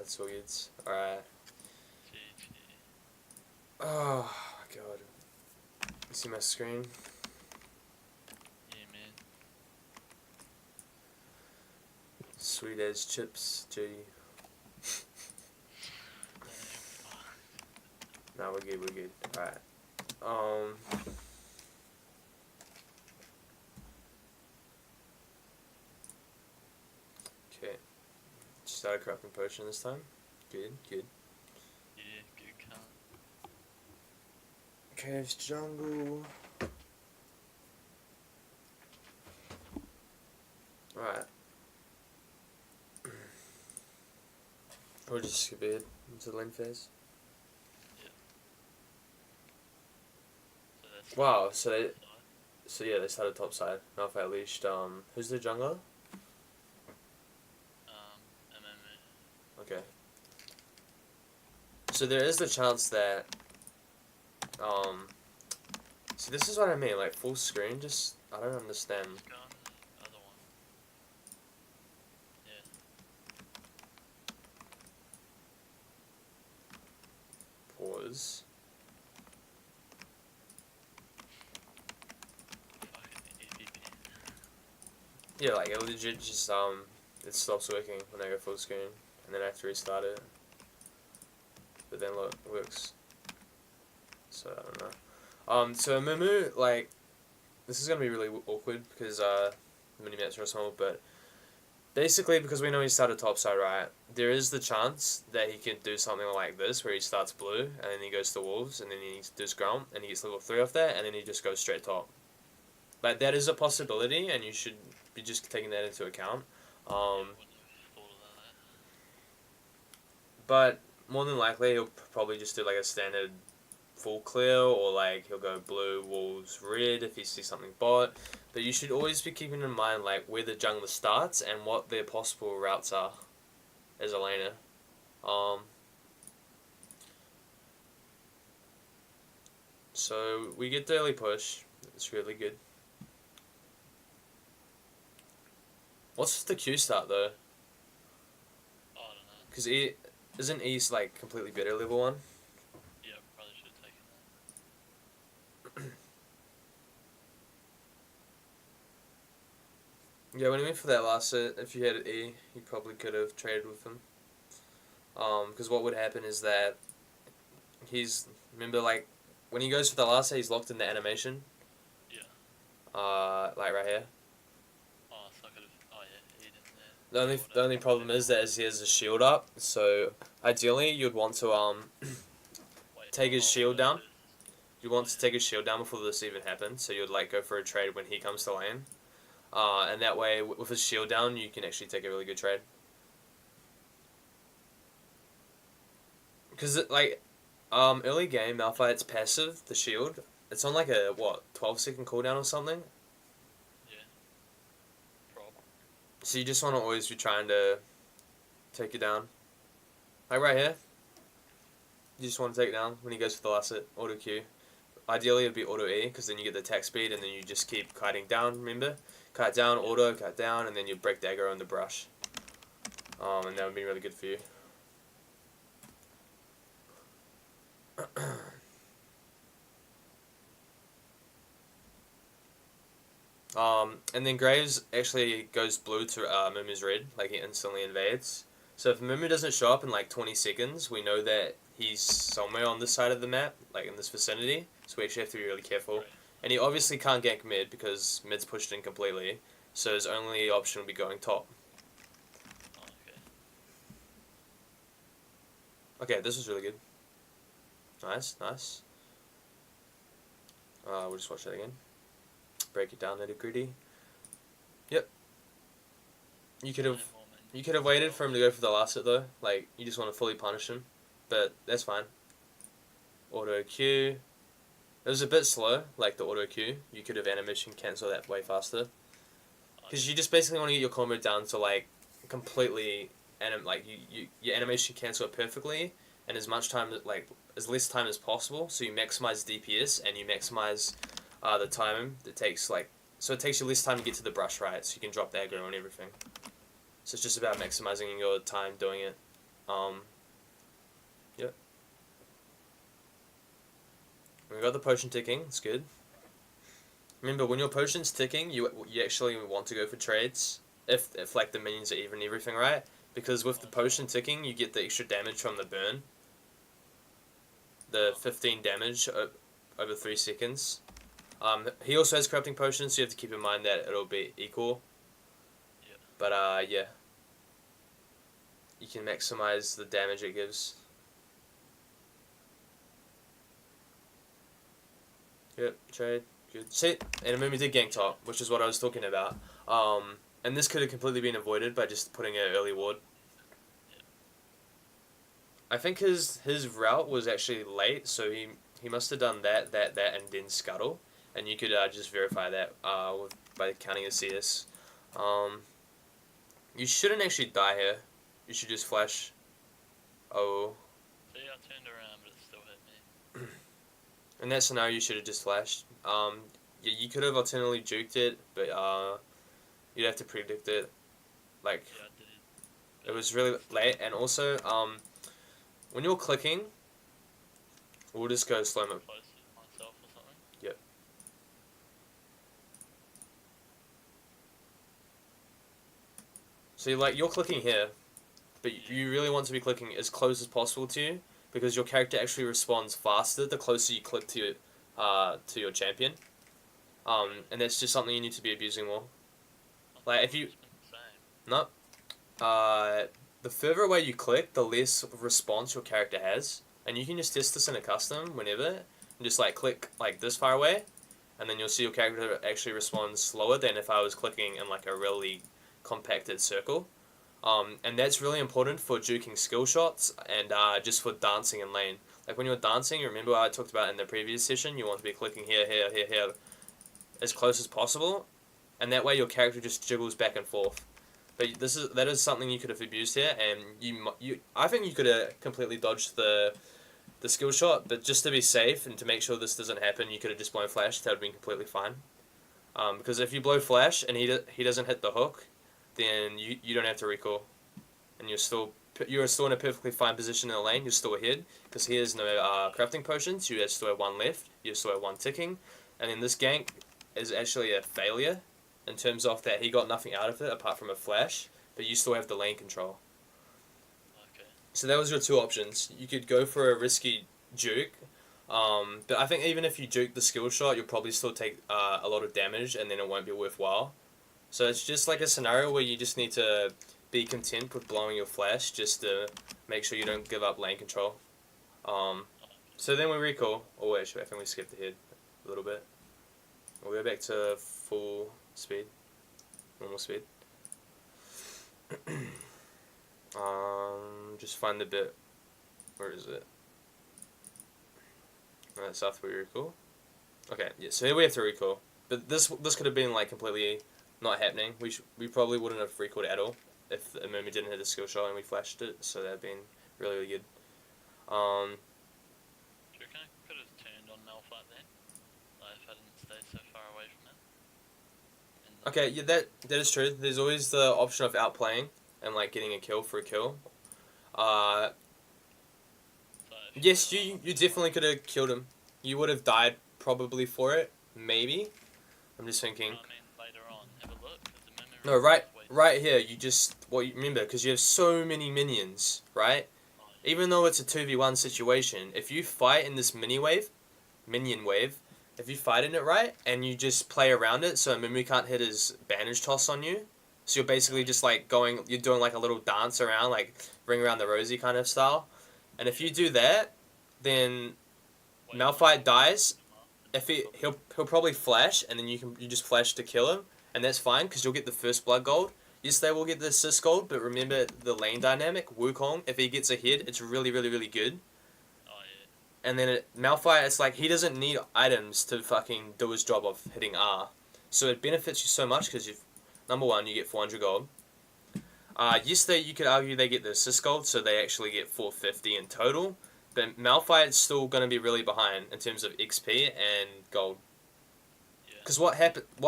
That's all good. Alright. GG. Oh my god. You see my screen? Yeah, man. Sweet as chips, G. Nah, we're good. Alright. Okay. Start a corrupting potion this time. Good. Yeah, good cunt. Caves jungle. Alright. We'll just skip ahead into the lane phase. Yeah. So that's Wow, side. so yeah, they started top side. Now if I unleashed, who's the jungler? MMA. Okay. So there is the chance that, see this is what I mean, like full screen, just, I don't understand. Just go on the other one. Yeah. Pause. Fucking EVP. Yeah, like it legit just, it stops working when I go full screen, and then I have to restart it. But then look, it works. So I don't know. So Mumu, like, this is gonna be really awkward because mini maps are small, but basically because we know he started top side, right? There is the chance that he can do something like this where he starts blue and then he goes to wolves and then he does ground and he gets level 3 off that and then he just goes straight top. Like that is a possibility and you should be just taking that into account. Yeah, wouldn't have thought of that. But more than likely he'll probably just do like a standard full clear or like he'll go blue, wolves, red if he sees something bot. But you should always be keeping in mind like where the jungler starts and what their possible routes are as a laner. So we get the early push. It's really good. What's the Q start though? Oh, I don't know. Because isn't East like completely better level 1? Yeah, probably should have taken that. Yeah, when he went for that last set, if you had E, you probably could have traded with him. Because what would happen is that remember like, when he goes for the last set, he's locked in the animation. Yeah. Like right here. Oh, so I could have. Oh, yeah, he didn't there. The only problem is that he has a shield up, so ideally you'd want to Wait, take his shield down. first. You want to take his shield down before this even happens, so you'd like go for a trade when he comes to lane. And that way, with his shield down, you can actually take a really good trade. Because like, early game Malphite's passive, the shield, it's on like a 12-second cooldown or something. Yeah. Prob. So you just want to always be trying to take it down. Like right here, you just want to take it down when he goes for the last hit, auto Q. Ideally it'd be auto E, because then you get the attack speed and then you just keep kiting down, remember? Kite down, auto, kite down, and then you break the aggro on the brush. And that would be really good for you. And then Graves actually goes blue to Mumu's red, like he instantly invades. So if Mumu doesn't show up in like 20 seconds, we know that he's somewhere on this side of the map, like in this vicinity, so we actually have to be really careful. Right. And he obviously can't gank mid because mid's pushed in completely, so his only option will be going top. Oh, okay. Okay, this was really good. Nice. We'll just watch that again. Break it down nitty-gritty. Yep. You could have waited for him to go for the last hit though. Like, you just want to fully punish him. But that's fine. Auto Q. It was a bit slow, like the auto Q. You could have animation cancel that way faster. Because you just basically want to get your combo down to like completely your animation cancel it perfectly and as much time as less time as possible, so you maximize DPS and you maximize the time it takes, like, so it takes you less time to get to the brush, right, so you can drop the aggro and everything. So it's just about maximizing your time doing it. Yep. We got the potion ticking. It's good. Remember, when your potion's ticking, you actually want to go for trades if like the minions are even everything right, because with the potion ticking, you get the extra damage from the burn. The 15 damage over 3 seconds. He also has corrupting potions, so you have to keep in mind that it'll be equal. Yeah. But yeah, you can maximize the damage it gives. Yep, trade. Good. See, and then we did gank top, which is what I was talking about. And this could have completely been avoided by just putting an early ward. I think his route was actually late, so he must have done that, and then scuttle, and you could just verify that by counting his CS. You shouldn't actually die here. You should just flash. Oh. See, I turned around, but it still hit me. In that scenario, you should have just flashed. Yeah, you could have alternately juked it, but you'd have to predict it. Like, Yeah, I did. it was really late, and also, when you're clicking, we'll just go slow mo. Close to myself or something. Yep. So you're clicking here, but you really want to be clicking as close as possible to you, because your character actually responds faster the closer you click to your champion. And that's just something you need to be abusing more. Like if you no, the further away you click, the less response your character has, and you can just test this in a custom whenever, and just like click like this far away, and then you'll see your character actually responds slower than if I was clicking in like a really compacted circle. And that's really important for juking skill shots and just for dancing in lane. Like when you're dancing, remember I talked about in the previous session, you want to be clicking here, here, here, here, as close as possible, and that way your character just jiggles back and forth. But that is something you could have abused here, and I think you could have completely dodged the skill shot, but just to be safe and to make sure this doesn't happen, you could have just blown flash. That would have been completely fine. Because if you blow flash and he doesn't hit the hook, then you don't have to recall, and you're still in a perfectly fine position in the lane. You're still ahead because he has no crafting potions. You still have one left. You still have one ticking, and then this gank is actually a failure in terms of that he got nothing out of it apart from a flash, but you still have the lane control. Okay. So that was your two options. You could go for a risky juke, but I think even if you juke the skill shot, you'll probably still take a lot of damage, and then it won't be worthwhile. So it's just like a scenario where you just need to be content with blowing your flash just to make sure you don't give up lane control. So then we recall. Oh, actually, I think we skipped ahead a little bit. We'll go back to full speed, normal speed. Just find the bit. Where is it? Alright, south we recall. Okay, yeah. So here we have to recall, but this could have been like completely not happening. We probably wouldn't have recalled at all if the Mummy didn't hit a skill shot and we flashed it. So that'd been really, really good. Do you reckon I could have turned on Malphite then? Like if I didn't stay so far away from it? Okay, yeah, that is true. There's always the option of outplaying and like getting a kill for a kill. Yes, you definitely could have killed him. You would have died probably for it, maybe. I'm just thinking. I mean, later on, have a look. The memory No, right here. You just you remember because you have so many minions, right? Even though it's a 2v1 situation, if you fight in this minion wave, if you fight in it right and you just play around it, so Mimu can't hit his bandage toss on you, so you're basically just like you're doing like a little dance around, like ring around the rosy kind of style, and if you do that, then Malphite dies. If he'll probably flash, and then you just flash to kill him, and that's fine because you'll get the first blood gold. Yes, they will get the assist gold, but remember the lane dynamic. Wukong, if he gets a hit, it's really, really, really good. Oh yeah. And then Malphite, it's like he doesn't need items to fucking do his job of hitting R. So it benefits you so much because number one, you get 400 gold. Yes, you could argue they get the assist gold, so they actually get 450 in total. But Malphite's still going to be really behind in terms of XP and gold. Because what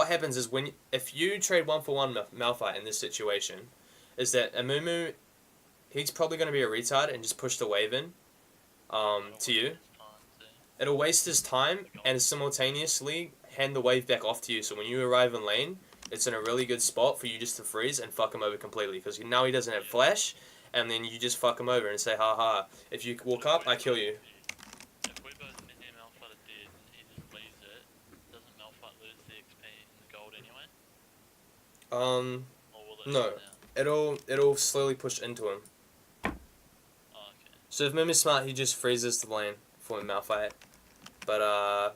happens is if you trade 1-for-1 Malphite in this situation, is that Amumu he's probably going to be a retard and just push the wave in to you. It'll waste his time and simultaneously hand the wave back off to you. So when you arrive in lane, it's in a really good spot for you just to freeze and fuck him over completely. Because now he doesn't have flash, and then you just fuck him over and say, haha, if you walk up, I kill you. If we both midgame Malphite are dead and he just leaves it, doesn't Malphite lose the XP and the gold anyway? Or will it No. It'll slowly push into him. Oh, okay. So if Mimi's smart, he just freezes the lane for Malphite. But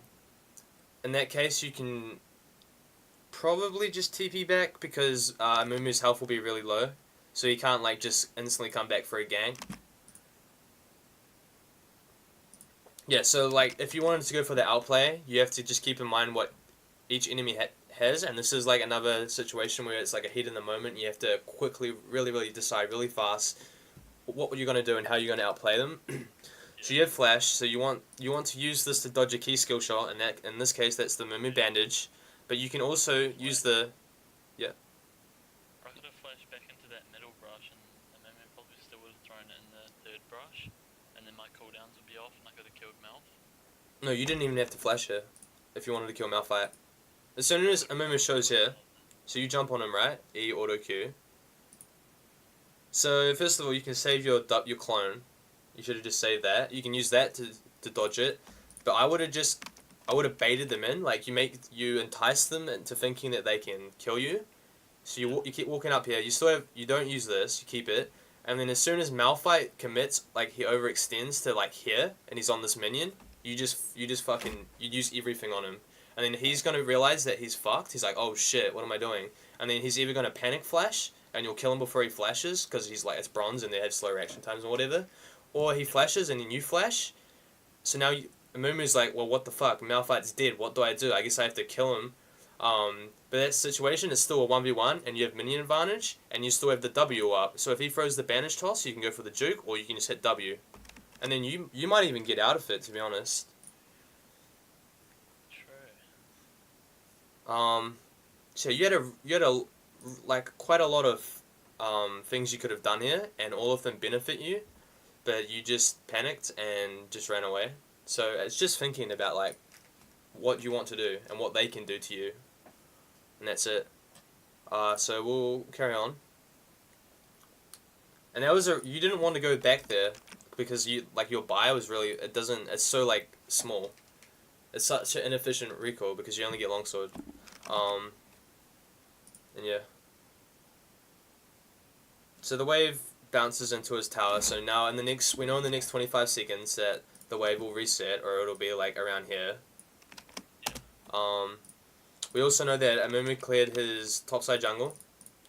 in that case, you can probably just TP back because Mumu's health will be really low, so he can't like just instantly come back for a gank. Yeah, so like if you wanted to go for the outplay, you have to just keep in mind what each enemy has, and this is like another situation where it's like a heat in the moment. You have to quickly, really decide really fast what you're gonna do and how you're gonna outplay them. So you have flash, so you want to use this to dodge a key skill shot, and that in this case that's the Mumu bandage. But you can also use the I could have flashed back into that middle brush, and Mumu probably still would have thrown it in the third brush, and then my cooldowns would be off, and I could have killed Malph. No, you didn't even have to flash her if you wanted to kill Malphite. As soon as a Mumu shows here, so you jump on him, right? E auto Q. So first of all, you can save your clone. You should have just saved that. You can use that to dodge it. But I would have baited them in. Like you entice them into thinking that they can kill you. So you keep walking up here. You don't use this. You keep it. And then as soon as Malphite commits, like he overextends to like here, and he's on this minion, you use everything on him. And then he's gonna realize that he's fucked. He's like, oh shit, what am I doing? And then he's either gonna panic flash, and you'll kill him before he flashes, because he's like, it's bronze and they have slow reaction times or whatever. Or he flashes and then you flash. So now Mumu's like, well, what the fuck? Malphite's dead. What do? I guess I have to kill him. But that situation is still a 1v1, and you have minion advantage, and you still have the W up. So if he throws the bandage toss, you can go for the juke, or you can just hit W. And then you might even get out of it, to be honest. True. So you had a like quite a lot of things you could have done here, and all of them benefit you. But you just panicked and just ran away. So it's just thinking about like what you want to do and what they can do to you, and that's it. So we'll carry on. And that was you didn't want to go back there because your buy was really it's so like small. It's such an inefficient recoil because you only get longsword. And yeah. So the wave bounces into his tower, so now we know in the next 25 seconds that the wave will reset, or it'll be like around here. We also know that Amumu cleared his topside jungle,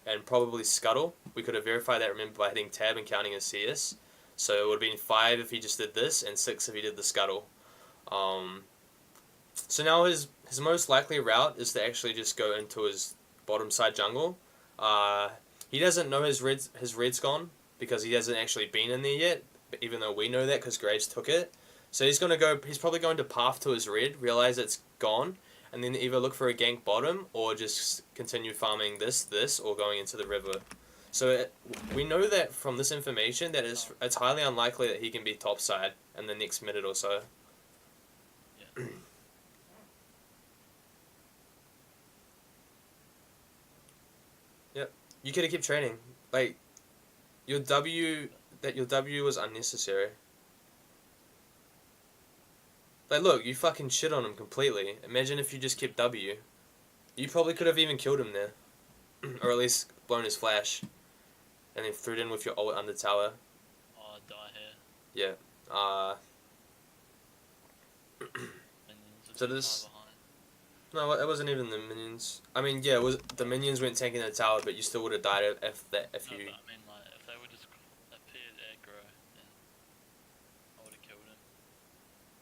and probably scuttle. We could have verified that, remember, by hitting tab and counting his CS. So it would have been 5 if he just did this, and 6 if he did the scuttle. So now his most likely route is to actually just go into his bottom side jungle. He doesn't know his red's gone, because he hasn't actually been in there yet, even though we know that because Graves took it. So he's probably going to path to his red, realize it's gone, and then either look for a gank bottom or just continue farming this, or going into the river. So we know that from this information that it's highly unlikely that he can be topside in the next minute or so. Yeah. Yep. You could have kept training. Like, your W was unnecessary. Like, look, you fucking shit on him completely. Imagine if you just kept W. You probably could have even killed him there. Or at least blown his flash. And then threw it in with your ult under tower. Oh, die here. Yeah. So this... No, it wasn't even the minions. I mean, yeah, the minions went tanking the tower, but you still would have died if you... But I mean, like, if they would just appeared aggro, then I would have killed him.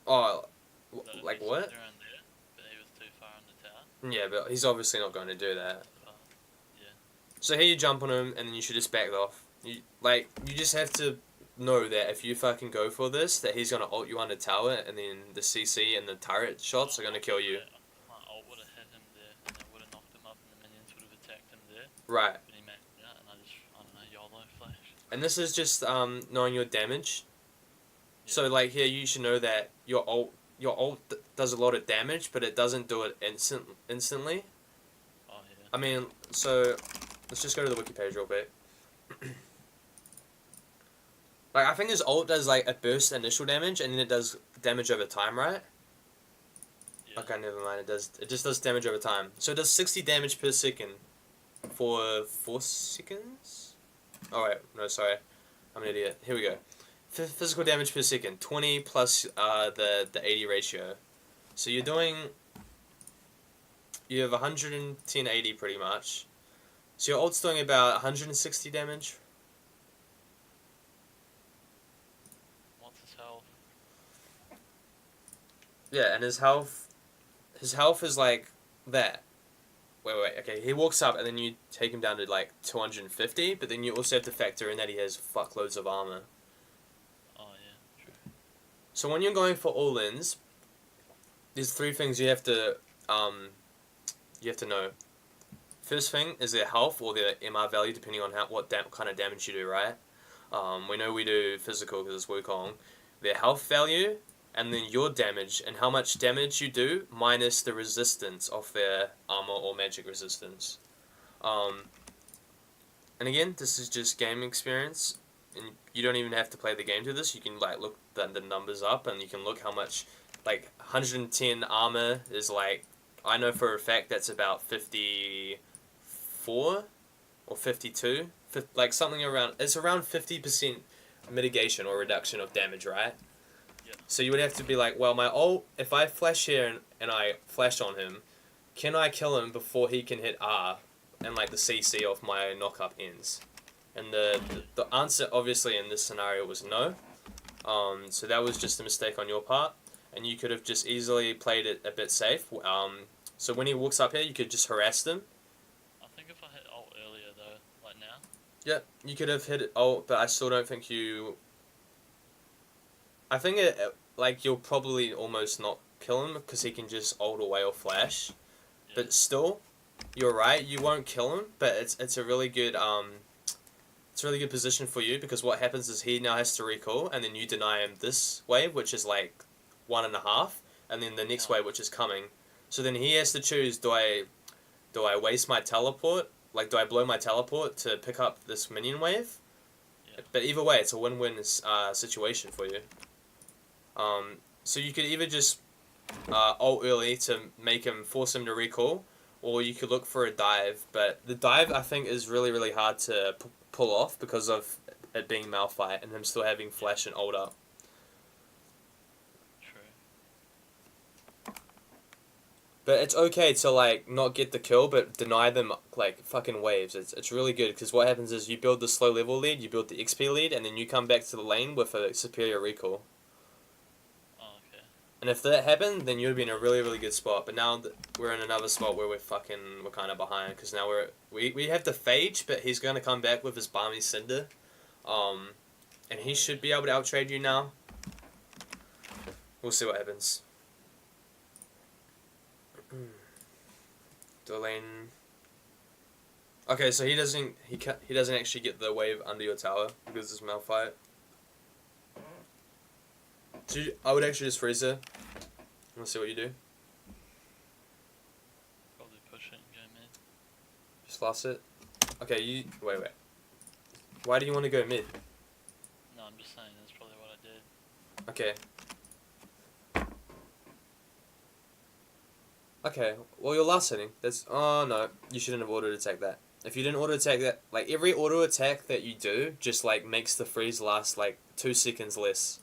Oh, So like he what? stood around there, but he was too far on the tower. Yeah, but he's obviously not going to do that. Yeah. So here you jump on him, and then you should just back off. You just have to know that if you fucking go for this, that he's going to ult you under tower, and then the CC and the turret shots are going to kill you. My ult would have hit him there, and it would have knocked him up, and the minions would have attacked him there. Right. But he maxed it out, and I don't know, YOLO flash. And this is just knowing your damage. Yeah. So like here, you should know that your ult does a lot of damage, but it doesn't do it instantly. Oh yeah. I mean, so let's just go to the wiki page real quick. Like I think his ult does like a burst initial damage, and then it does damage over time, right? Yeah. Okay, never mind. It just does damage over time. So it does 60 damage per second for 4 seconds. Oh wait, no, sorry, I'm an idiot. Here we go. Physical damage per second, 20 plus the 80 ratio. So you have 110 80 pretty much. So your ult's doing about 160 damage. What's his health? Yeah, and his health is like that. Wait, okay, he walks up and then you take him down to like 250, but then you also have to factor in that he has fuckloads of armor. Oh yeah, true. So when you're going for all-ins, there's 3 things you have to know. First thing is their health or their MR value, depending on what kind of damage you do, right? We know we do physical because it's Wukong. Their health value, and then your damage, and how much damage you do, minus the resistance of their armor or magic resistance. And again, this is just game experience, and you don't even have to play the game to this. You can like look the numbers up, and you can look how much, like 110 armor is like, I know for a fact that's about 54 or 52, like something around, it's around 50% mitigation or reduction of damage, right? Yep. So you would have to be like, well, my ult, if I flash here and I flash on him, can I kill him before he can hit R and like the CC of my knock-up ends? And the answer obviously in this scenario was no. So that was just a mistake on your part, and you could have just easily played it a bit safe. So when he walks up here, you could just harass them. I think if I hit ult earlier though, like now. Yeah, you could have hit ult, but I still don't think you. I think like you'll probably almost not kill him because he can just ult away or flash. Yeah. But still, you're right. You won't kill him, but it's a really good it's a really good position for you because what happens is he now has to recall, and then you deny him this wave, which is like 1.5, and then the next wave, which is coming. So then he has to choose: do I waste my teleport? Like, do I blow my teleport to pick up this minion wave? Yeah. But either way, it's a win-win situation for you. So you could either just ult early to force him to recall, or you could look for a dive. But the dive, I think, is really, really hard to pull off because of it being Malphite and him still having flash and ult up. True. But it's okay to like not get the kill, but deny them like fucking waves. It's really good because what happens is you build the slow level lead, you build the XP lead, and then you come back to the lane with a superior recall. Oh, okay. And if that happened, then you'd be in a really, really good spot. But now we're in another spot where we're kind of behind because now we have the Phage, but he's gonna come back with his Balmy Cinder, and he should be able to outtrade you now. We'll see what happens. Lane. Okay, so he doesn't actually get the wave under your tower because it's Malphite. So I would actually just freeze her. Let's see what you do. Probably push it and go mid. Just last it. Okay, you wait. Why do you want to go mid? No, I'm just saying that's probably what I did. Okay. Okay, well your last setting, oh no, you shouldn't have auto-attack that. If you didn't auto-attack that, like every auto-attack that you do just like makes the freeze last like 2 seconds less.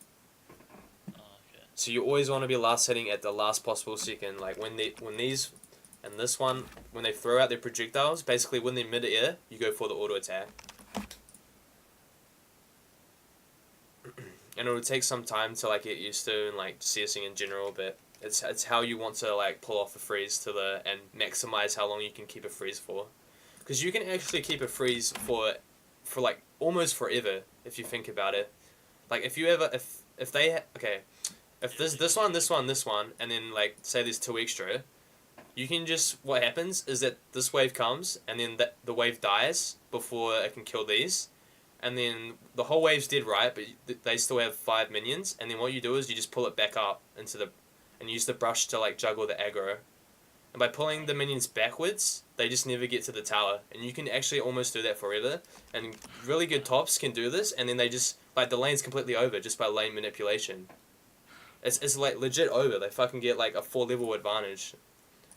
Oh, okay. So you always want to be last hitting at the last possible second, like when these, and this one, when they throw out their projectiles, basically when they're mid-air, you go for the auto-attack. And it would take some time to like get used to and like CSing in general, but it's how you want to like pull off a freeze and maximize how long you can keep a freeze for, because you can actually keep a freeze for like almost forever if you think about it. Like if there's this one, and then like say there's 2 extra, you can just, what happens is that this wave comes and then the wave dies before it can kill these, and then the whole wave's dead right, but they still have 5 minions, and then what you do is you just pull it back up into the, and use the brush to like juggle the aggro. And by pulling the minions backwards, they just never get to the tower. And you can actually almost do that forever. And really good tops can do this, and then they just, like, the lane's completely over just by lane manipulation. It's like legit over. They fucking get like a 4-level advantage.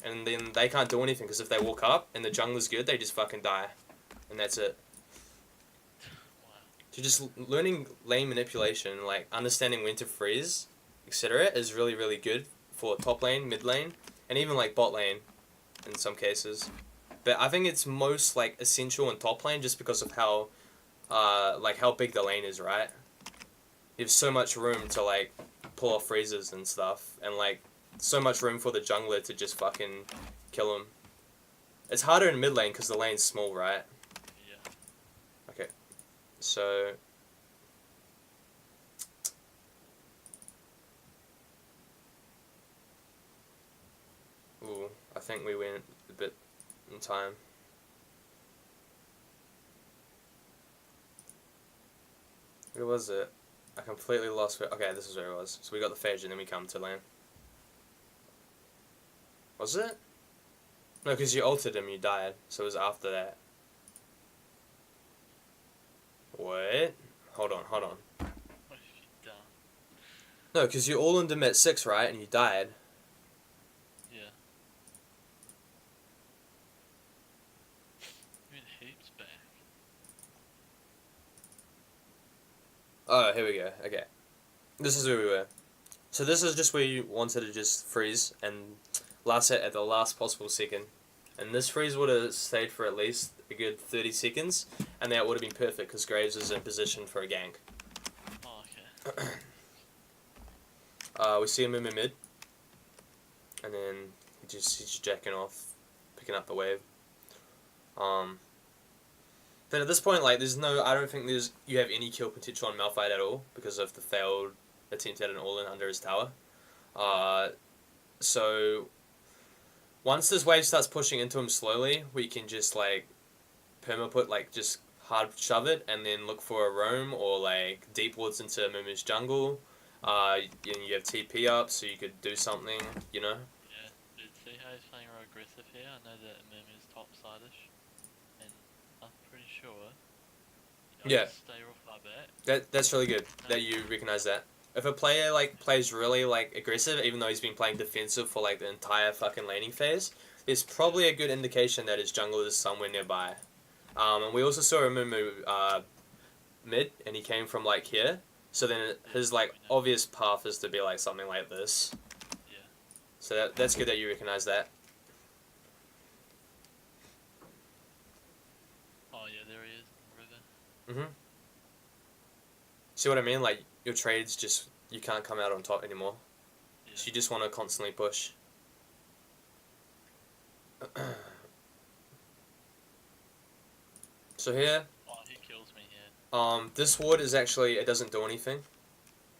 And then they can't do anything, because if they walk up and the jungler's good, they just fucking die. And that's it. So just learning lane manipulation, like understanding when to freeze, etc. is really, really good for top lane, mid lane, and even like bot lane in some cases. But I think it's most like essential in top lane just because of how like how big the lane is, right? You have so much room to like pull off freezes and stuff, and like so much room for the jungler to just fucking kill him. It's harder in mid lane because the lane's small, right? Yeah. Okay, so ooh, I think we went a bit in time. Where was it? I completely lost where... Okay, this is where it was. So we got the phage and then we come to lane. Was it? No, because you ulted him, you died. So it was after that. What? Hold on. What have you done? No, because you all into him at 6, right? And you died. Yeah. You mean heaps back? Oh, here we go. Okay. This is where we were. So this is just where you wanted to just freeze and last hit at the last possible second. And this freeze would have stayed for at least a good 30 seconds, and that would have been perfect because Graves is in position for a gank. Oh, okay. We see him in mid, and then he's just jacking off, picking up the wave. But at this point, like, I don't think you have any kill potential on Malphite at all because of the failed attempt at an all-in under his tower. So once this wave starts pushing into him slowly, we can just like perma-put, like just hard shove it, and then look for a roam or like deep woods into Mumu's jungle. You have TP up, so you could do something, you know. Yeah, dude, see how he's playing real aggressive here? I know that Mimi's topside-ish, and I'm pretty sure Yeah. stay real far back. That's really good that you recognize that. If a player like plays really like aggressive, even though he's been playing defensive for like the entire fucking laning phase, it's probably a good indication that his jungle is somewhere nearby. And we also saw a Mumu mid, and he came from like here. So then his like obvious path is to be like something like this. Yeah. So that's good that you recognize that. Oh yeah, there he is in the river. See what I mean? Like your trades just you can't come out on top anymore. Yeah. So you just want to constantly push. So here, Oh, he kills me here. this ward is actually, it doesn't do anything,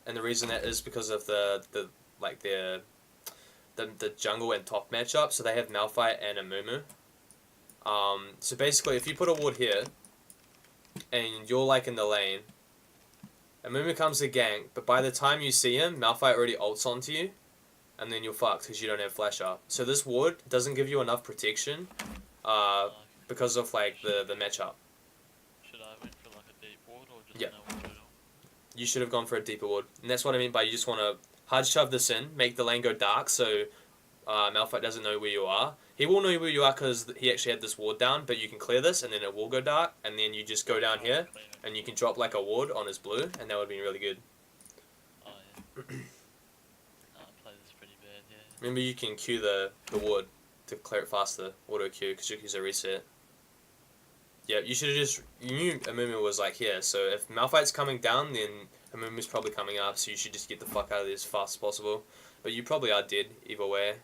and the reason that is because of the jungle and top matchup. So they have Malphite and a Mumu. So basically, if you put a ward here, and you're like in the lane, a Mumu comes to gank, but by the time you see him, Malphite already ults onto you, and then you're fucked because you don't have flash up. So this ward doesn't give you enough protection, because of like the matchup. Should I went for like a deep ward or just Yeah. no ward at all? You should have gone for a deeper ward, and that's what I mean by you just want to hard shove this in, make the lane go dark, so Malphite doesn't know where you are. He will know where you are because he actually had this ward down, but you can clear this, and then it will go dark, and then you just go down here, and you can drop like a ward on his blue, and that would be really good. Oh yeah. I play this pretty bad, yeah. Remember, you can queue the ward to clear it faster, auto queue, because you can use a reset. Yeah, you should have just, you knew Amumu was like here, so if Malphite's coming down, then Amumu's probably coming up, so you should just get the fuck out of this as fast as possible. But you probably are dead either way.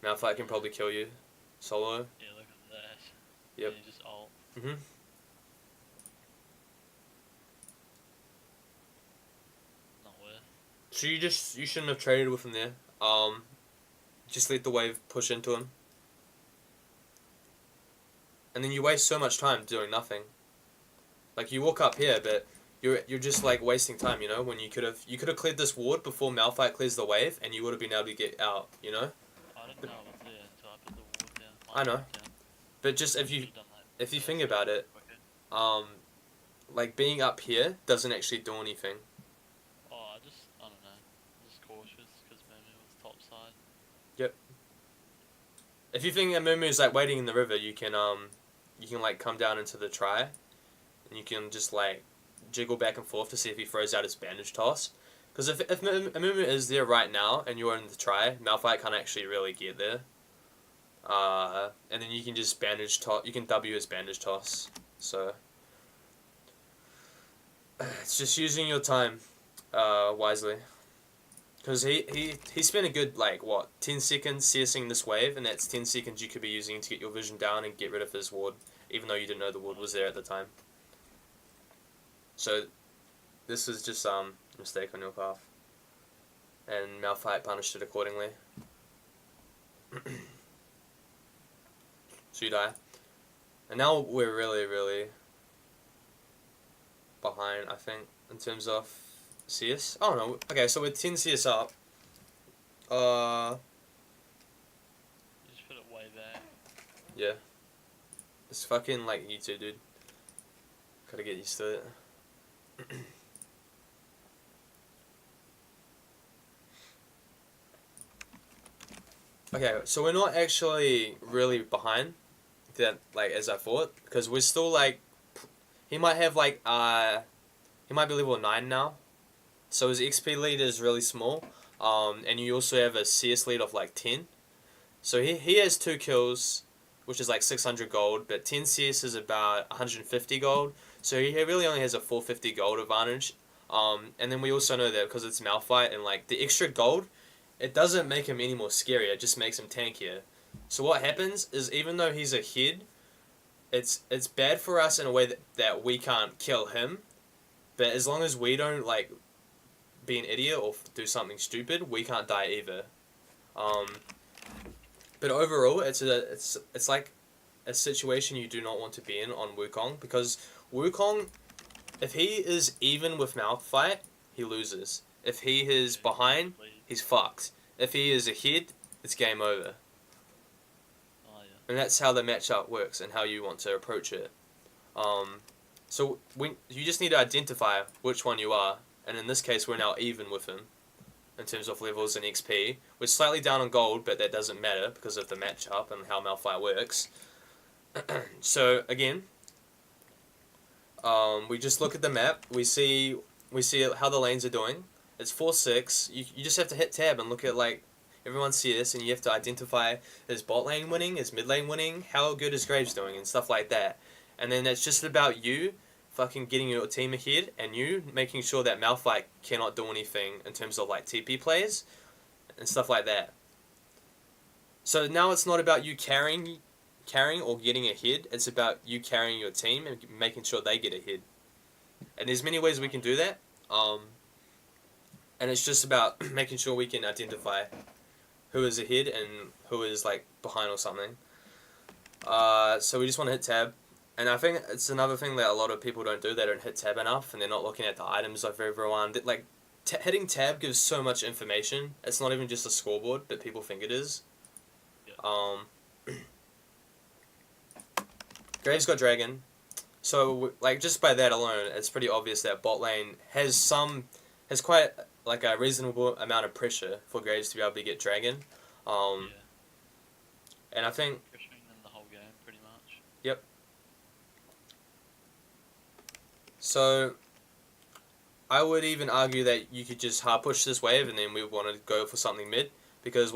Malphite can probably kill you solo. Yeah, look at that. Yep. Yeah, just ult. Not worth. So you shouldn't have traded with him there. Just let the wave push into him. And then you waste so much time doing nothing. Like you walk up here, but you're just like wasting time, you know. When you could have cleared this ward before Malphite clears the wave, and you would have been able to get out, you know. I didn't know it was there until I put the ward down. I know, Down. but just if you Should've done that think first, about it, quicker. like being up here doesn't actually do anything. Oh, I don't know. Just cautious because Momo was top side. Yep. If you think Amumu is like waiting in the river, you can like come down into the try, and you can just like jiggle back and forth to see if he throws out his bandage toss. Because if Amumu is there right now and you're in the try, Malphite can't actually really get there. And then you can just bandage toss. You can W his bandage toss. So it's just using your time wisely. Because he spent a good, like, what, 10 seconds CSing this wave, and that's 10 seconds you could be using to get your vision down and get rid of his ward, even though you didn't know the ward was there at the time. So, this is just a mistake on your path. And Malphite punished it accordingly. So you die. And now we're really, really behind, I think, in terms of CS? Oh no, okay, so we're 10 CS up. You just put it way back. Yeah. It's fucking like you two, dude. Gotta get used to it. Okay, so we're not actually really behind that, like, as I thought, because we're still like, he might have like, he might be level 9 now. So his XP lead is really small, and you also have a CS lead of like 10. So he has 2 kills, which is like 600 gold, but 10 CS is about 150 gold. So he really only has a 450 gold advantage. And then we also know that because it's Malphite and like the extra gold, it doesn't make him any more scary, it just makes him tankier. So what happens is even though he's ahead, it's bad for us in a way that we can't kill him, but as long as we don't like be an idiot or do something stupid, we can't die either. But overall, it's like a situation you do not want to be in on Wukong, because Wukong, if he is even with Malphite, he loses. If he is behind, he's fucked. If he is ahead, it's game over. Oh, yeah. And that's how the matchup works and how you want to approach it. So you just need to identify which one you are. And in this case, we're now even with him in terms of levels and XP. We're slightly down on gold, but that doesn't matter because of the matchup and how Malphite works. So again, we just look at the map. We see how the lanes are doing. It's 4-6. You just have to hit tab and look at like everyone's CS, and you have to identify, is bot lane winning, is mid lane winning, how good is Graves doing, and stuff like that. And then it's just about you fucking getting your team ahead, and you making sure that Malphite cannot do anything in terms of like TP plays and stuff like that. So now it's not about you carrying or getting ahead, it's about you carrying your team and making sure they get ahead. And there's many ways we can do that. And it's just about making sure we can identify who is ahead and who is like behind or something. So we just want to hit tab. And I think it's another thing that a lot of people don't do. They don't hit tab enough, and they're not looking at the items of everyone. Like, hitting tab gives so much information. It's not even just a scoreboard, but people think it is. Yeah. Graves got Dragon. So, like, just by that alone, it's pretty obvious that bot lane has quite, like, a reasonable amount of pressure for Graves to be able to get Dragon. Yeah. And I think... Pressuring them the whole game, pretty much. Yep. So, I would even argue that you could just hard push this wave and then we want to go for something mid. Because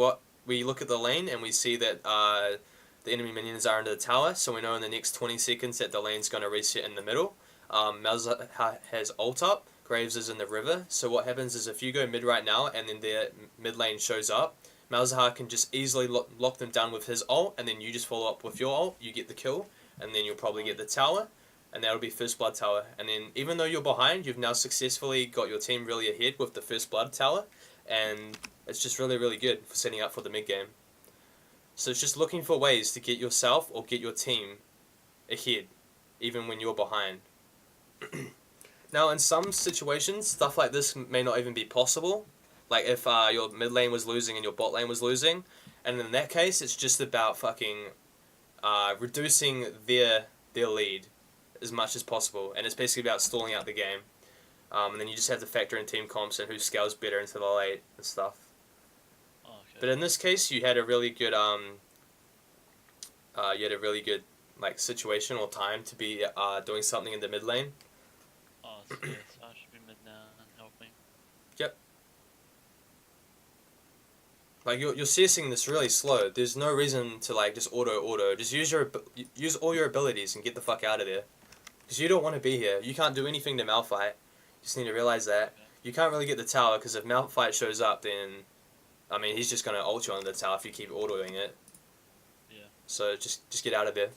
we look at the lane and we see that the enemy minions are under the tower, so we know in the next 20 seconds that the lane's going to reset in the middle. Malzahar has ult up, Graves is in the river, so what happens is if you go mid right now and then their mid lane shows up, Malzahar can just easily lock them down with his ult, and then you just follow up with your ult, you get the kill, and then you'll probably get the tower, and that'll be first blood tower. And then even though you're behind, you've now successfully got your team really ahead with the first blood tower, and it's just really, really good for setting up for the mid game. So it's just looking for ways to get yourself or get your team ahead, even when you're behind. Now, in some situations, stuff like this may not even be possible. Like if your mid lane was losing and your bot lane was losing, and in that case, it's just about fucking reducing their lead as much as possible, and it's basically about stalling out the game. And then you just have to factor in team comps and who scales better into the late and stuff. Oh, okay. But in this case, you had a really good like situation or time to be doing something in the mid lane. Oh, so yes, I should be mid now and helping. Yep. Like you're CSing this really slow. There's no reason to like just auto. Just use all your abilities and get the fuck out of there. Because you don't want to be here. You can't do anything to Malphite. You just need to realize that. Okay. You can't really get the tower because if Malphite shows up, then I mean he's just gonna ult you on the tower if you keep autoing it. Yeah. So just get out of there.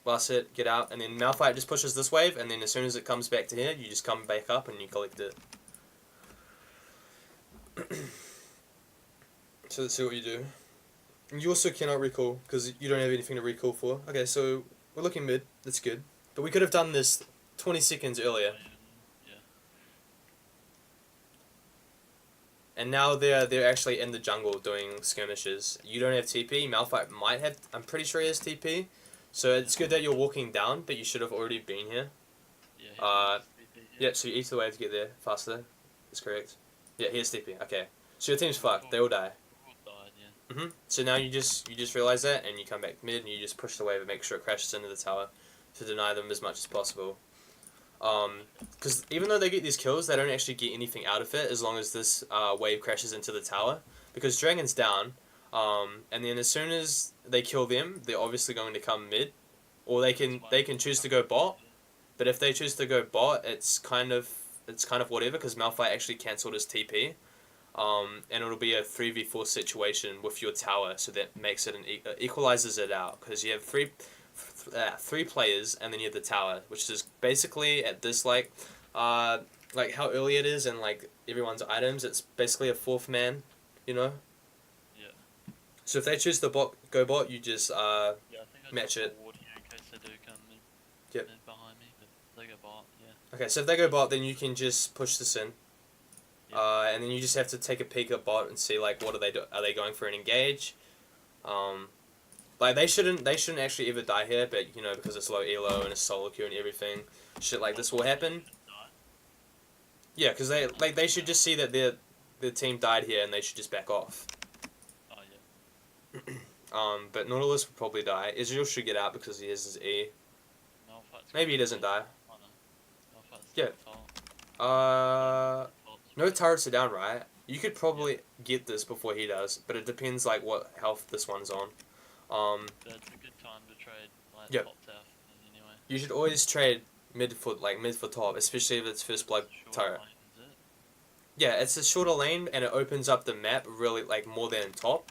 Blast it, get out, and then Malphite just pushes this wave, and then as soon as it comes back to here, you just come back up and you collect it. So let's see what you do. And you also cannot recall, because you don't have anything to recall for. Okay, so we're looking mid, that's good. But we could have done this 20 seconds earlier. Yeah. And now they're actually in the jungle doing skirmishes. You don't have TP, Malphite might have, I'm pretty sure he has TP. So it's good that you're walking down, but you should have already been here. Yeah. Yeah, so you eat the wave to get there faster. That's correct. Yeah, here's TP. Okay. So your team's fucked. They all die. All died, yeah. So now you just realize that, and you come back mid, and you just push the wave and make sure it crashes into the tower to deny them as much as possible. Because even though they get these kills, they don't actually get anything out of it as long as this wave crashes into the tower. Because Dragon's down, and then as soon as they kill them, they're obviously going to come mid, or they can choose to go bot. But if they choose to go bot, it's kind of whatever because Malphite actually cancelled his TP, and it'll be a 3v4 situation with your tower, so that makes it equalizes it out because you have three players and then you have the tower, which is basically at this like how early it is and like everyone's items, it's basically a fourth man, you know. Yeah. So if they choose to go bot, you just Yeah, I think I match it. Ward here in case they do come mid, Yep. mid behind me, but they go bot, yeah. Okay, so if they go bot, then you can just push this in. Yep. And then you just have to take a peek at bot and see like what are they are they going for an engage? Like they shouldn't actually ever die here, but you know because it's low elo and it's solo queue and everything, shit like this will happen. Yeah, because they should just see that their team died here and they should just back off. Oh, yeah. But Nautilus will probably die. Israel should get out because he has his E. Malphite's Maybe he doesn't die. Oh, no. Malphite's Yeah. No turrets are down, right? You could probably get this before he does, but it depends like what health this one's on. But it's a good time to trade like Yep. top south anyway. You should always trade mid for top, especially if it's first blood Short turret. lane, is it? Yeah, it's a shorter lane and it opens up the map really like more than top.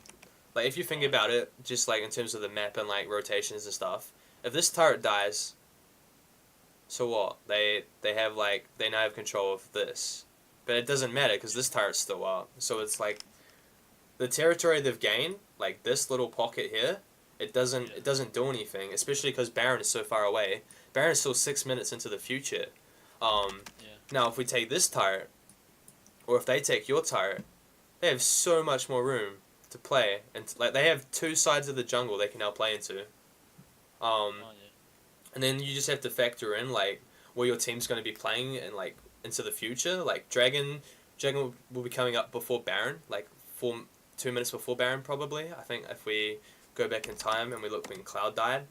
Like if you think about it, just like in terms of the map and like rotations and stuff, if this turret dies, so what? They have like they now have control of this, but it doesn't matter because this turret's still up. So it's like the territory they've gained, like this little pocket here, it doesn't do anything, especially because Baron is so far away. Baron is still 6 minutes into the future. Now if we take this turret, or if they take your turret, they have so much more room to play, and like they have two sides of the jungle they can now play into. And then you just have to factor in like where your team's going to be playing and like into the future. Like Dragon will be coming up before Baron, like 2 minutes before Baron probably. I think if we go back in time and we look when Cloud died.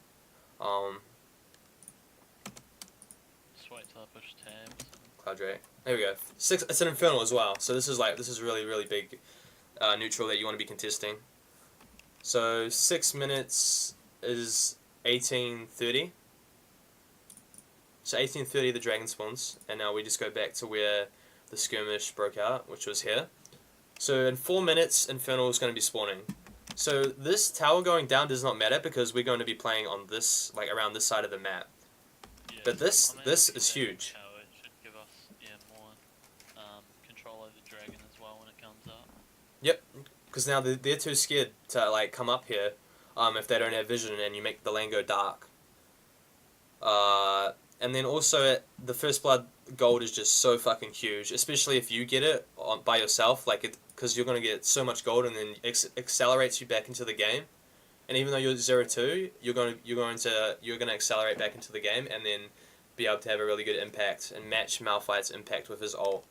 Just wait till I push tabs. Cloud Drake. There we go. 6. It's an Infernal as well. So this is really big neutral that you want to be contesting. So 6 minutes is 18:30. So 18:30 the dragon spawns, and now we just go back to where the skirmish broke out, which was here. So in 4 minutes, Infernal is going to be spawning. So this tower going down does not matter because we're going to be playing on this, like around this side of the map. Yeah. But this is that huge. tower, it should give us more control over dragon as well when it comes up. Yep, because now they're too scared to like come up here, if they don't have vision and you make the lane go dark. And then also, the First Blood gold is just so fucking huge, especially if you get it by yourself, like because you're gonna get so much gold, and then accelerates you back into the game. And even though you're 0-2, you're gonna accelerate back into the game, and then be able to have a really good impact and match Malphite's impact with his ult.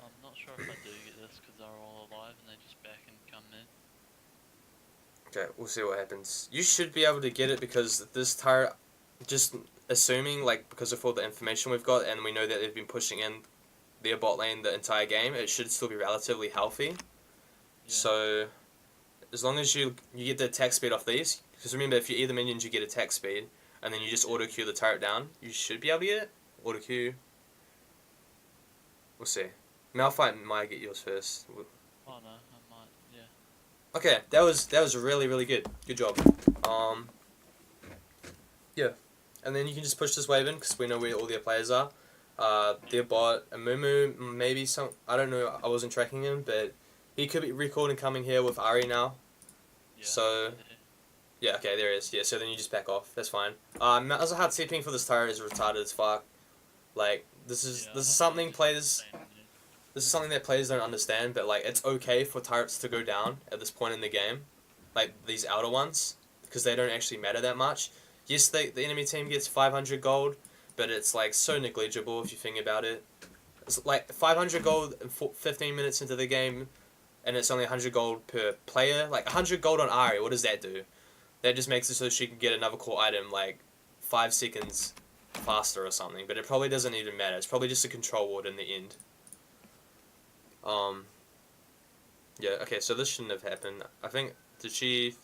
I'm not sure if I do get this because they're all alive and they just back and come in. Okay, we'll see what happens. You should be able to get it because this turret, just assuming, like, because of all the information we've got, and we know that they've been pushing in their bot lane the entire game, it should still be relatively healthy. Yeah. So, as long as you get the attack speed off these, because remember, if you either minions, you get attack speed, and then you just auto Q the turret down, you should be able to get it. Auto Q. We'll see. Malphite might get yours first. Oh no, I might, yeah. Okay, that was really, really good. Good job. Yeah. And then you can just push this wave in, because we know where all their players are. Their bot, Amumu, maybe some, I don't know, I wasn't tracking him, but he could be recalled coming here with Ari now. Yeah, So, yeah, okay, there he is. Yeah, so then you just back off. That's fine. Malzahar TPing for this turret is retarded as fuck. Like, this is something players... This is something that players don't understand, but, like, it's okay for turrets to go down at this point in the game. Like, these outer ones, because they don't actually matter that much. Yes, the enemy team gets 500 gold, but it's, like, so negligible if you think about it. It's, like, 500 gold 15 minutes into the game, and it's only 100 gold per player. Like, 100 gold on Ari, what does that do? That just makes it so she can get another core item, like, 5 seconds faster or something, but it probably doesn't even matter. It's probably just a control ward in the end. Yeah, okay, so this shouldn't have happened. I think, did she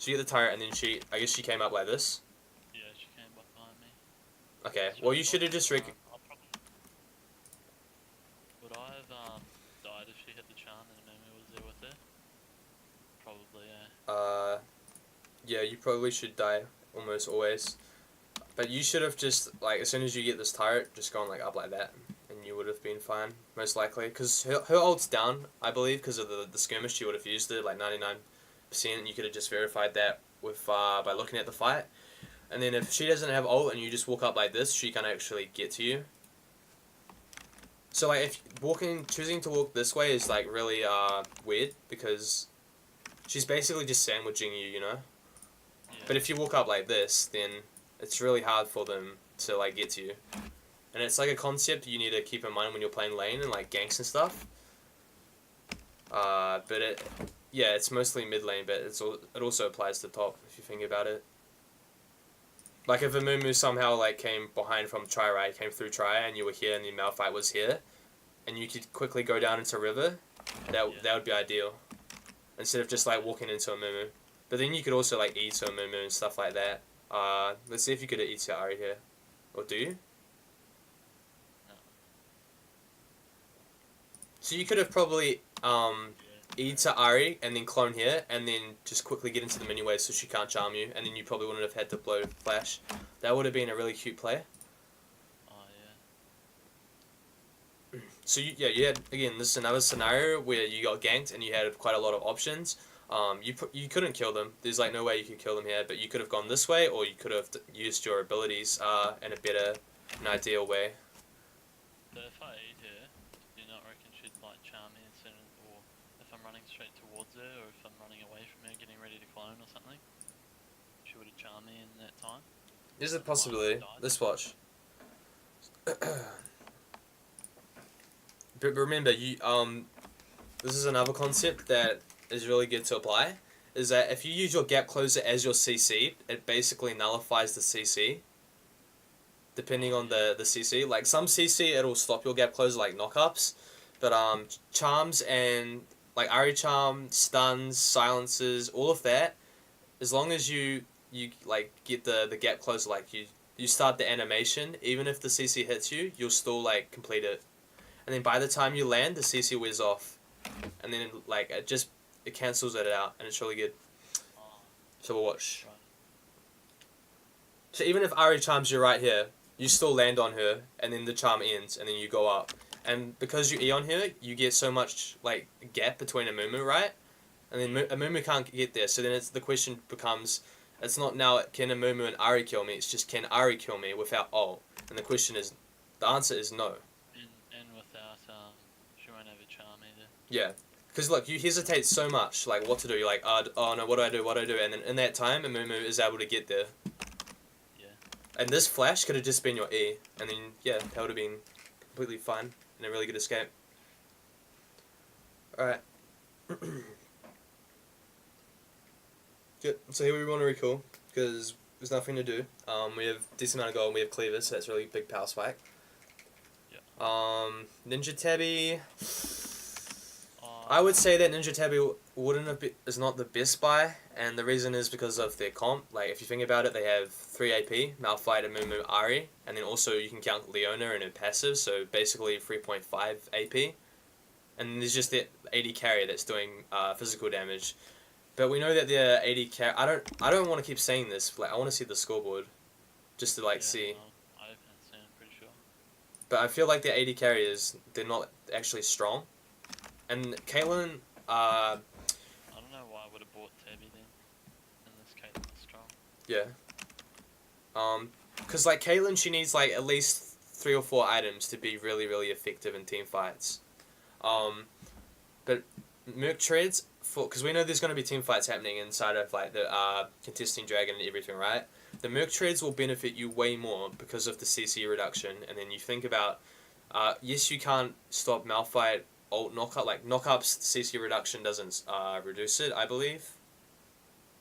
get the turret and then I guess she came up like this? Yeah, she came behind me. Okay, well you should have just would I have died if she hit the charm and Amumu was there with her? Probably, yeah. Yeah, you probably should die almost always. But you should have just, like, as soon as you get this turret, just gone, like, up like that. And you would have been fine, most likely. Because her ult's down, I believe, because of the skirmish. She would have used it, like, 99%. And you could have just verified that with by looking at the fight. And then if she doesn't have ult and you just walk up like this, she can actually get to you. So, like, if choosing to walk this way is, like, really weird. Because she's basically just sandwiching you, you know? Yeah. But if you walk up like this, then it's really hard for them to, like, get to you. And it's like a concept you need to keep in mind when you're playing lane and, like, ganks and stuff. But it's mostly mid lane, but it also applies to top if you think about it. Like, if Amumu somehow, like, came behind from try, right, came through try, and you were here and the Malphite was here, and you could quickly go down into river, that would be ideal. Instead of just, like, walking into Amumu. But then you could also, like, E to Amumu and stuff like that. Let's see if you could E to Ari here. Or do you? So you could have probably E to Ari and then clone here and then just quickly get into the mini wave so she can't charm you, and then you probably wouldn't have had to blow flash. That would have been a really cute play. Oh yeah. So you had, again, this is another scenario where you got ganked and you had quite a lot of options. You couldn't kill them. There's, like, no way you could kill them here, but you could have gone this way, or you could have used your abilities in a better and ideal way. So if I eat her, do you not reckon she'd, like, charm me as soon as, or if I'm running straight towards her, or if I'm running away from her getting ready to clone or something, she would have charmed me in that time? There's a possibility. Let's watch. But remember, this is another concept that is really good to apply, is that if you use your gap closer as your CC, it basically nullifies the CC. Depending on the CC. Like, some CC, it'll stop your gap closer, like knock-ups. But charms and, like, Ari charm, stuns, silences, all of that, as long as you like, get the gap closer, like, you start the animation, even if the CC hits you, you'll still, like, complete it. And then by the time you land, the CC wears off. And then, like, it cancels it out, and it's really good. So we'll watch. So even if Ari charms you right here, you still land on her, and then the charm ends, and then you go up. And because you E on her, you get so much, like, gap between Amumu, right? And then Amumu can't get there, so then the question becomes, It's not now can a Mumu and Ari kill me, it's just can Ari kill me without ult? And the answer is no. And without she won't have a charm either. Yeah. Because look, you hesitate so much, like what to do. You're like, oh no, what do I do? And then in that time, a Mumu is able to get there. Yeah. And this flash could have just been your E, and then yeah, that would have been completely fine and a really good escape. All right. Good. So here we want to recall because there's nothing to do. We have decent amount of gold. And we have cleavers, so that's really big power spike. Yeah. Ninja Tabby. I would say that Ninja Tabby is not the best buy, and the reason is because of their comp. Like, if you think about it, they have 3 AP, Malphite, Mumu, Ari, and then also you can count Leona and her passive, so basically 3.5 AP. And there's just the 80 carry that's doing physical damage. But we know that their 80 carry... I don't want to keep saying this, like, I want to see the scoreboard, just to, like, see. No, I haven't seen it, pretty sure. But I feel like their 80 carriers, they're not actually strong. And Caitlyn, I don't know why I would have bought Tabby then. Unless Caitlyn was strong. yeah. Because, like, Caitlyn, she needs, like, at least 3 or 4 items to be really, really effective in team fights. But Merc Treads, because we know there's going to be team fights happening inside of, like, the contesting dragon and everything, right? The Merc Treads will benefit you way more because of the CC reduction. And then you think about, yes, you can't stop Malphite ult knockup, like knockup's CC reduction doesn't reduce it, I believe.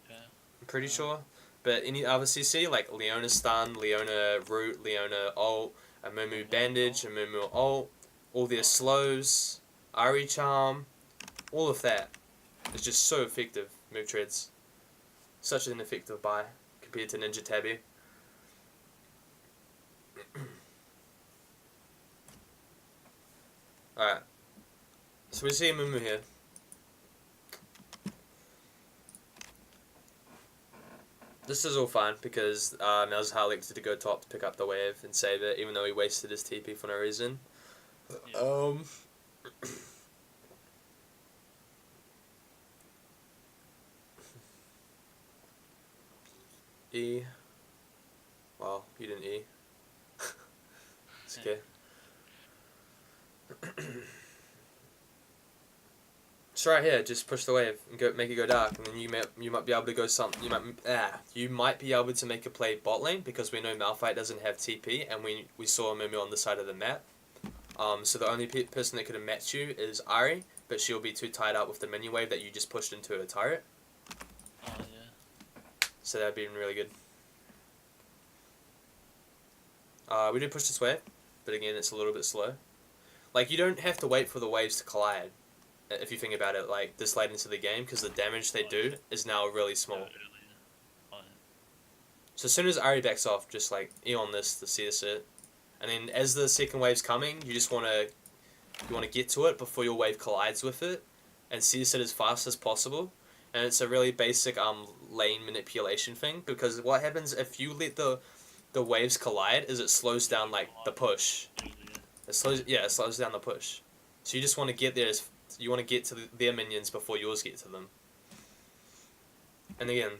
Yeah. I'm pretty sure. But any other CC, like Leona stun, Leona root, Leona ult, a Mumu bandage, a Mumu ult, all their slows, Ari charm, all of that is just so effective. Move treads, such an effective buy compared to Ninja Tabby. Alright. So we see a Mumu here. This is all fine because Malzahar elected to go top to pick up the wave and save it, even though he wasted his TP for no reason. Yeah. E. Wow, you didn't E. It's okay. It's right here. Just push the wave and go, make it go dark, and then you might be able to go you might be able to make a play bot lane because we know Malphite doesn't have TP, and we saw Mumu on the side of the map. So the only person that could have matched you is Ari, but she'll be too tied up with the mini wave that you just pushed into a turret. Oh yeah. So that'd been really good. We did push this wave, but again, it's a little bit slow. Like, you don't have to wait for the waves to collide, if you think about it, like, this late into the game, because the damage they do is now really small. So as soon as Ari backs off, just, like, E on this to CS it. And then as the second wave's coming, you just want to get to it before your wave collides with it, and CS it as fast as possible. And it's a really basic lane manipulation thing, because what happens if you let the waves collide is it slows down, like, the push. It slows down the push. So you just want to get there, you want to get to their minions before yours get to them. And again,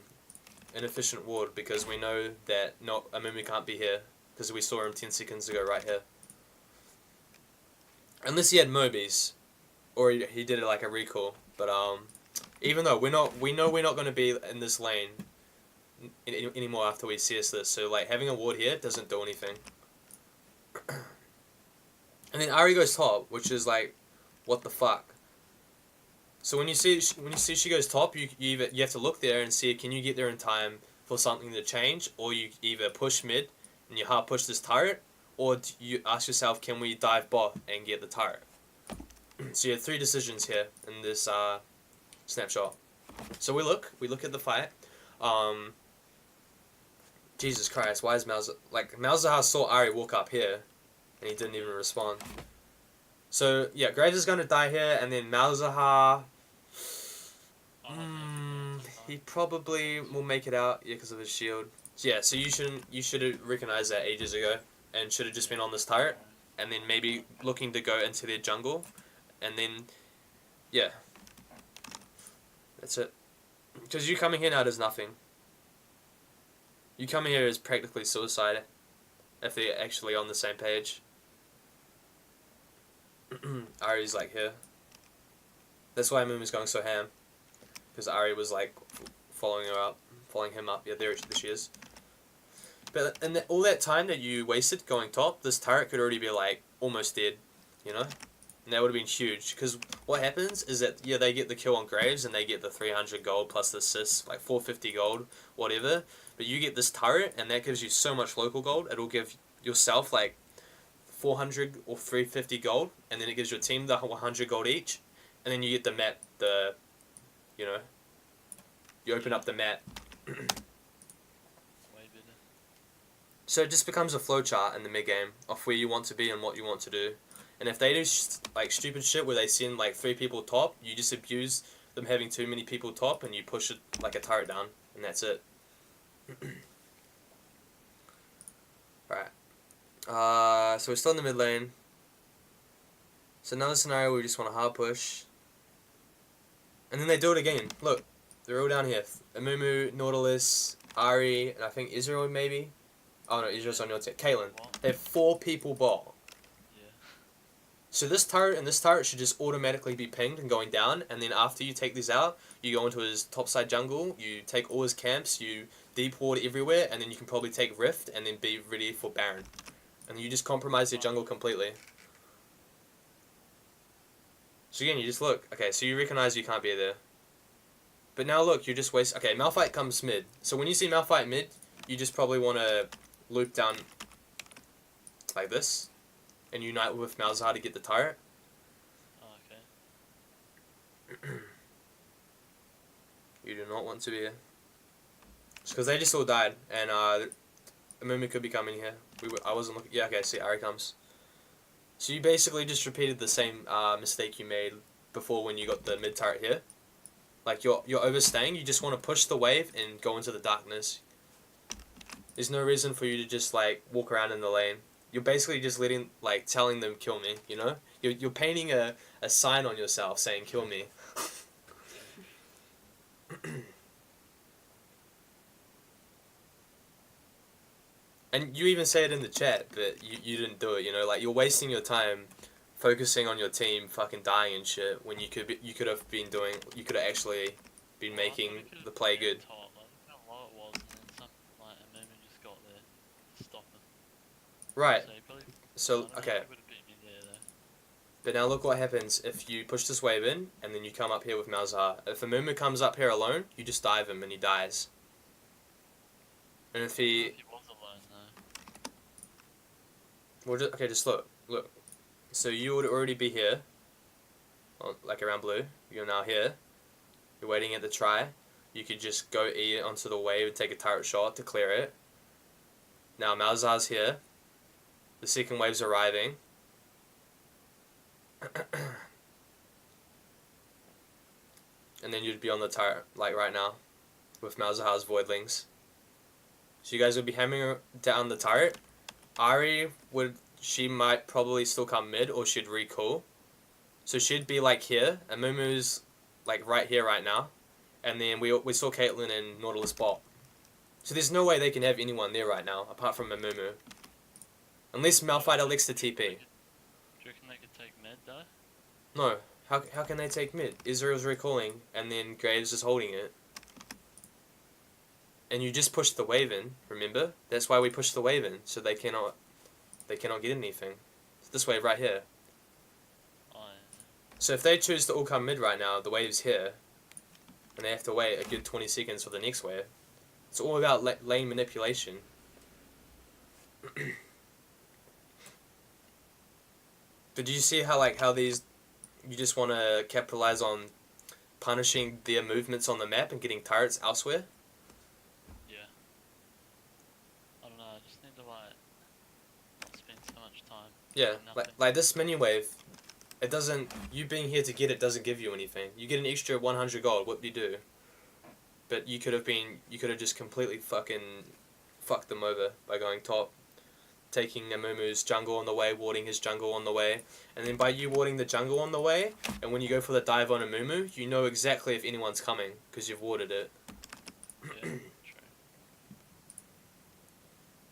an efficient ward, because we know that Amumu can't be here, because we saw him 10 seconds ago right here. Unless he had Mobies, or he did it like a recall. But even though we know we're not going to be in this lane anymore after we CS this, so like having a ward here doesn't do anything. And then Ari goes top, which is like, what the fuck? So when you see she goes top, you have to look there and see, can you get there in time for something to change, or you either push mid and you hard push this turret, or you ask yourself, can we dive bot and get the turret? So you have 3 decisions here in this snapshot. So we look at the fight. Jesus Christ, why is Malzahar saw Ari walk up here, and he didn't even respond. So yeah, Graves is gonna die here, and then Malzahar. He probably will make it out, yeah, because of his shield. So yeah, so you should have recognized that ages ago, and should have just been on this turret, and then maybe looking to go into their jungle, and then, yeah, that's it. Because you coming here now does nothing. You coming here is practically suicide if they're actually on the same page. Ari's like here. That's why Moon was going so ham. Because Ari was like following him up. Yeah, there she is. But in all that time that you wasted going top, this turret could already be like almost dead, you know? And that would have been huge. Because what happens is that, yeah, they get the kill on Graves and they get the 300 gold plus the assists, like 450 gold, whatever. But you get this turret and that gives you so much local gold, it'll give yourself like 400 or 350 gold, and then it gives your team the 100 gold each, and then you get the map, you know, you open up the map. So it just becomes a flowchart in the mid game of where you want to be and what you want to do. And if they do like stupid shit where they send like 3 people top, you just abuse them having too many people top and you push it like a turret down, and that's it. Right. So we're still in the mid lane. So another scenario where we just want to hard push. And then they do it again. Look, they're all down here. Amumu, Nautilus, Ari, and I think Israel maybe. Oh no, Israel's on your team. Caitlyn. They have 4 people bot. Yeah. So this turret and this turret should just automatically be pinged and going down, and then after you take these out, you go into his topside jungle, you take all his camps, you deep ward everywhere, and then you can probably take Rift and then be ready for Baron. And you just compromise your jungle completely. So again, you just look. Okay, so you recognize you can't be there. But now look, you just waste... Okay, Malphite comes mid. So when you see Malphite mid, you just probably want to loop down like this and unite with Malzahar to get the turret. Oh, okay. You do not want to be here. Because they just all died, and Amumu could be coming here. I wasn't looking... Yeah, okay, see, Ari comes. So you basically just repeated the same mistake you made before when you got the mid turret here. Like, you're overstaying, you just want to push the wave and go into the darkness. There's no reason for you to just, like, walk around in the lane. You're basically just telling them, kill me, you know? You're painting a sign on yourself saying, kill me. And you even say it in the chat, but you didn't do it, you know? Like, you're wasting your time focusing on your team fucking dying and shit when you could have actually been making the play good. Right. So, okay. But now look what happens if you push this wave in, and then you come up here with Malzahar. If Amumu comes up here alone, you just dive him and he dies. And if he... was alone though. Well, okay, just look. So you would already be here, like around blue. You're now here. You're waiting at the try. You could just go E onto the wave and take a turret shot to clear it. Now Malzahar's here. The second wave's arriving. And then you'd be on the turret, like right now, with Malzahar's Voidlings. So you guys would be hammering down the turret. Ari she might probably still come mid, or she'd recall. So she'd be like here, and Mumu's like right here right now. And then we saw Caitlyn and Nautilus bot. So there's no way they can have anyone there right now, apart from Amumu. Unless Malphite elects to TP. Do you reckon they could take mid though? No. How can they take mid? Israel's recalling, and then Graves is holding it. And you just push the wave in, remember? That's why we push the wave in, so they cannot get anything. It's this wave right here. Oh, yeah. So if they choose to all come mid right now, the wave's here, and they have to wait a good 20 seconds for the next wave. It's all about lane manipulation. But do you see how these, you just want to capitalize on punishing their movements on the map and getting turrets elsewhere? Yeah. I don't know, I just need to not spend so much time. Yeah, like this mini wave, it doesn't, you being here to get it doesn't give you anything. You get an extra 100 gold, what do you do? But you could have just completely fucking fucked them over by going top, taking Amumu's jungle on the way, warding his jungle on the way, and then by you warding the jungle on the way, and when you go for the dive on Amumu, you know exactly if anyone's coming, because you've warded it. Yeah, true.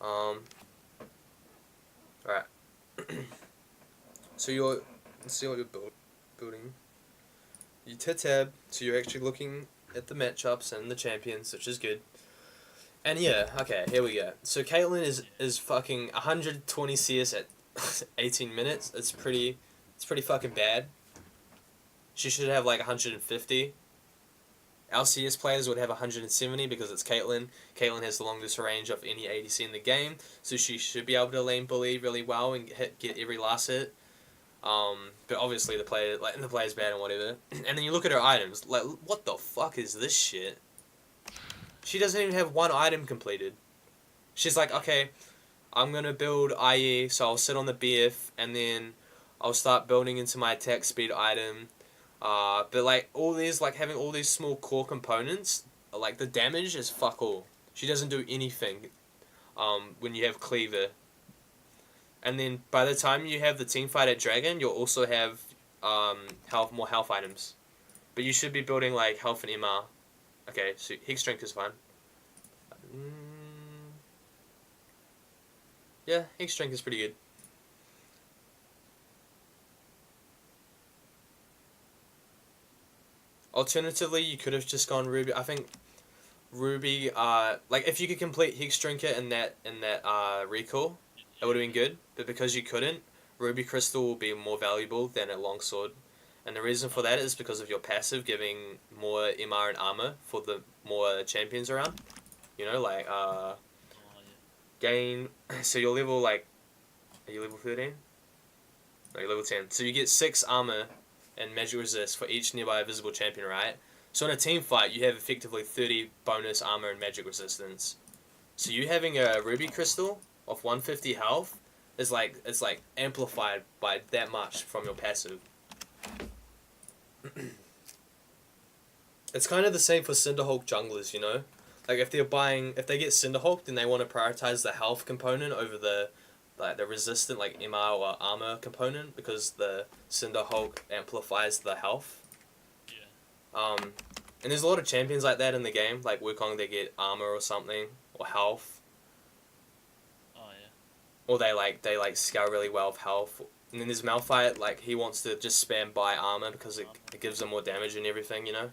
Alright. So let's see what you're building. You hit tab, so you're actually looking at the matchups and the champions, which is good. And yeah, okay, here we go. So Caitlyn is fucking 120 CS at 18 minutes. It's pretty fucking bad. She should have like 150. Our CS players would have 170 because it's Caitlyn. Caitlyn has the longest range of any ADC in the game, so she should be able to lane bully really well and get every last hit. But obviously the player's bad and whatever. And then you look at her items, like what the fuck is this shit? She doesn't even have one item completed. She's like, okay, I'm gonna build IE, so I'll sit on the BF and then I'll start building into my attack speed item. But like all these, like having all these small core components, like the damage is fuck all. She doesn't do anything. When you have cleaver. And then by the time you have the team fight at Dragon, you'll also have more health items. But you should be building like health and MR. Okay, so Hig Strength is fine. Yeah, Hig Strength is pretty good. Alternatively, you could have just gone Ruby. I think Ruby, like if you could complete Hig Strength in that recall, it would have been good. But because you couldn't, Ruby Crystal will be more valuable than a longsword. And the reason for that is because of your passive giving more MR and armor for the more champions around. You know, like, gain... So you're level, like... Are you level 13? No, you're level 10. So you get 6 armor and magic resist for each nearby visible champion, right? So in a team fight, you have effectively 30 bonus armor and magic resistance. So you having a Ruby Crystal of 150 health is like, it's like amplified by that much from your passive. It's kind of the same for Cinderhulk junglers, you know? Like if they get Cinderhulk, then they want to prioritize the health component over the resistant like MR or armor component because the Cinderhulk amplifies the health. Yeah. And there's a lot of champions like that in the game, like Wukong, they get armor or something or health. Oh yeah. Or they scale really well with health. And then there's Malphite, like he wants to just spam buy armor because it gives him more damage and everything, you know.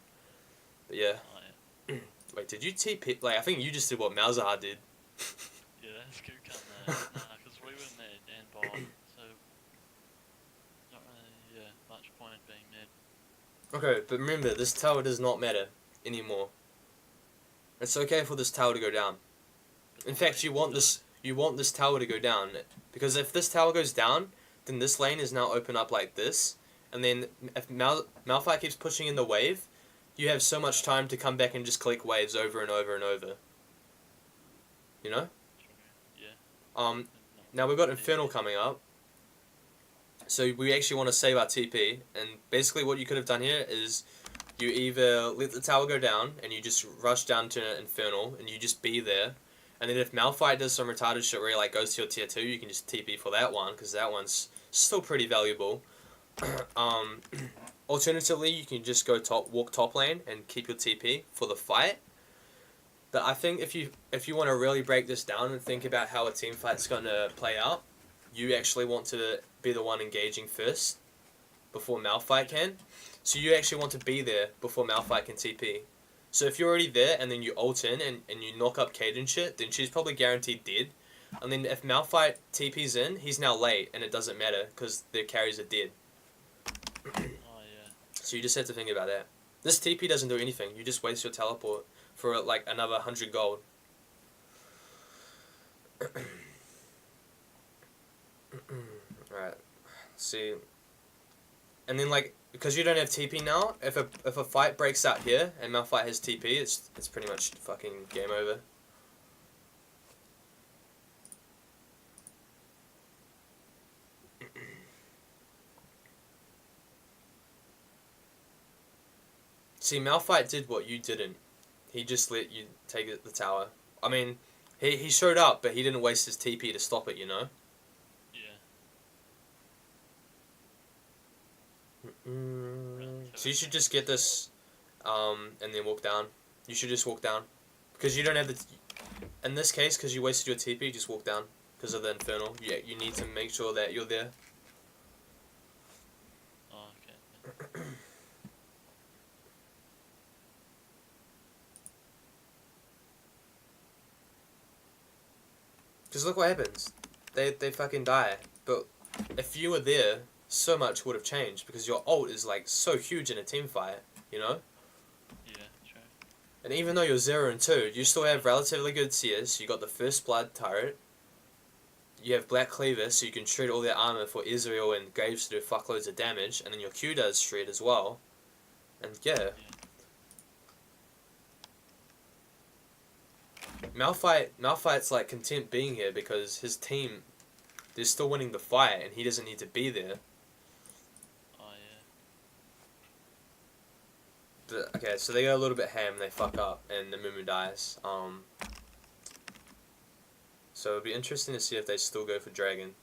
But yeah. Oh yeah. Wait, did you TP? Like I think you just did what Malzahar did. Yeah, that's good cut there. Nah, because we were mid and bot, so not really much point in being mid. Okay, but remember, this tower does not matter anymore. It's okay for this tower to go down. In fact, you want this tower to go down because if this tower goes down, then this lane is now open up like this, and then if Malphite keeps pushing in the wave, you have so much time to come back and just click waves over and over and over. You know? Yeah. Now we've got Infernal coming up. So we actually want to save our TP, and basically what you could have done here is you either let the tower go down and you just rush down to Infernal and you just be there, and then if Malphite does some retarded shit where he like goes to your tier 2, you can just TP for that one because that one's still pretty valuable. Alternatively, you can just go walk top lane and keep your TP for the fight. But I think if you want to really break this down and think about how a team fight's going to play out, you actually want to be the one engaging first before Malphite can. So you actually want to be there before Malphite can TP. So if you're already there and then you ult in and you knock up Cade and shit, then she's probably guaranteed dead. And then if Malphite TP's in, he's now late and it doesn't matter because their carries are dead. Oh yeah. So you just have to think about that. This TP doesn't do anything. You just waste your teleport for like another 100 gold. Alright. See. And then like because you don't have TP now, if a fight breaks out here and Malphite has TP, it's pretty much fucking game over. See, Malphite did what you didn't. He just let you take the tower. I mean, he showed up, but he didn't waste his TP to stop it, you know? Yeah. So you should just get this, and then walk down. You should just walk down. Because you don't have the... In this case, because you wasted your TP, just walk down. Because of the Infernal. Yeah, you need to make sure that you're there. Oh, okay. Because look what happens. They fucking die. But if you were there, so much would have changed. Because your ult is like so huge in a team fight, you know? Yeah, true. And even though you're 0 and 2, you still have relatively good CS. You got the first blood turret. You have Black Cleaver, so you can shred all their armor for Ezreal and Graves to do fuckloads of damage. And then your Q does shred as well. And yeah. Malphite's like content being here because his team, they're still winning the fight and he doesn't need to be there. Oh, yeah. But, okay, so they go a little bit ham, they fuck up, and the Mumu dies. So it'll be interesting to see if they still go for Dragon.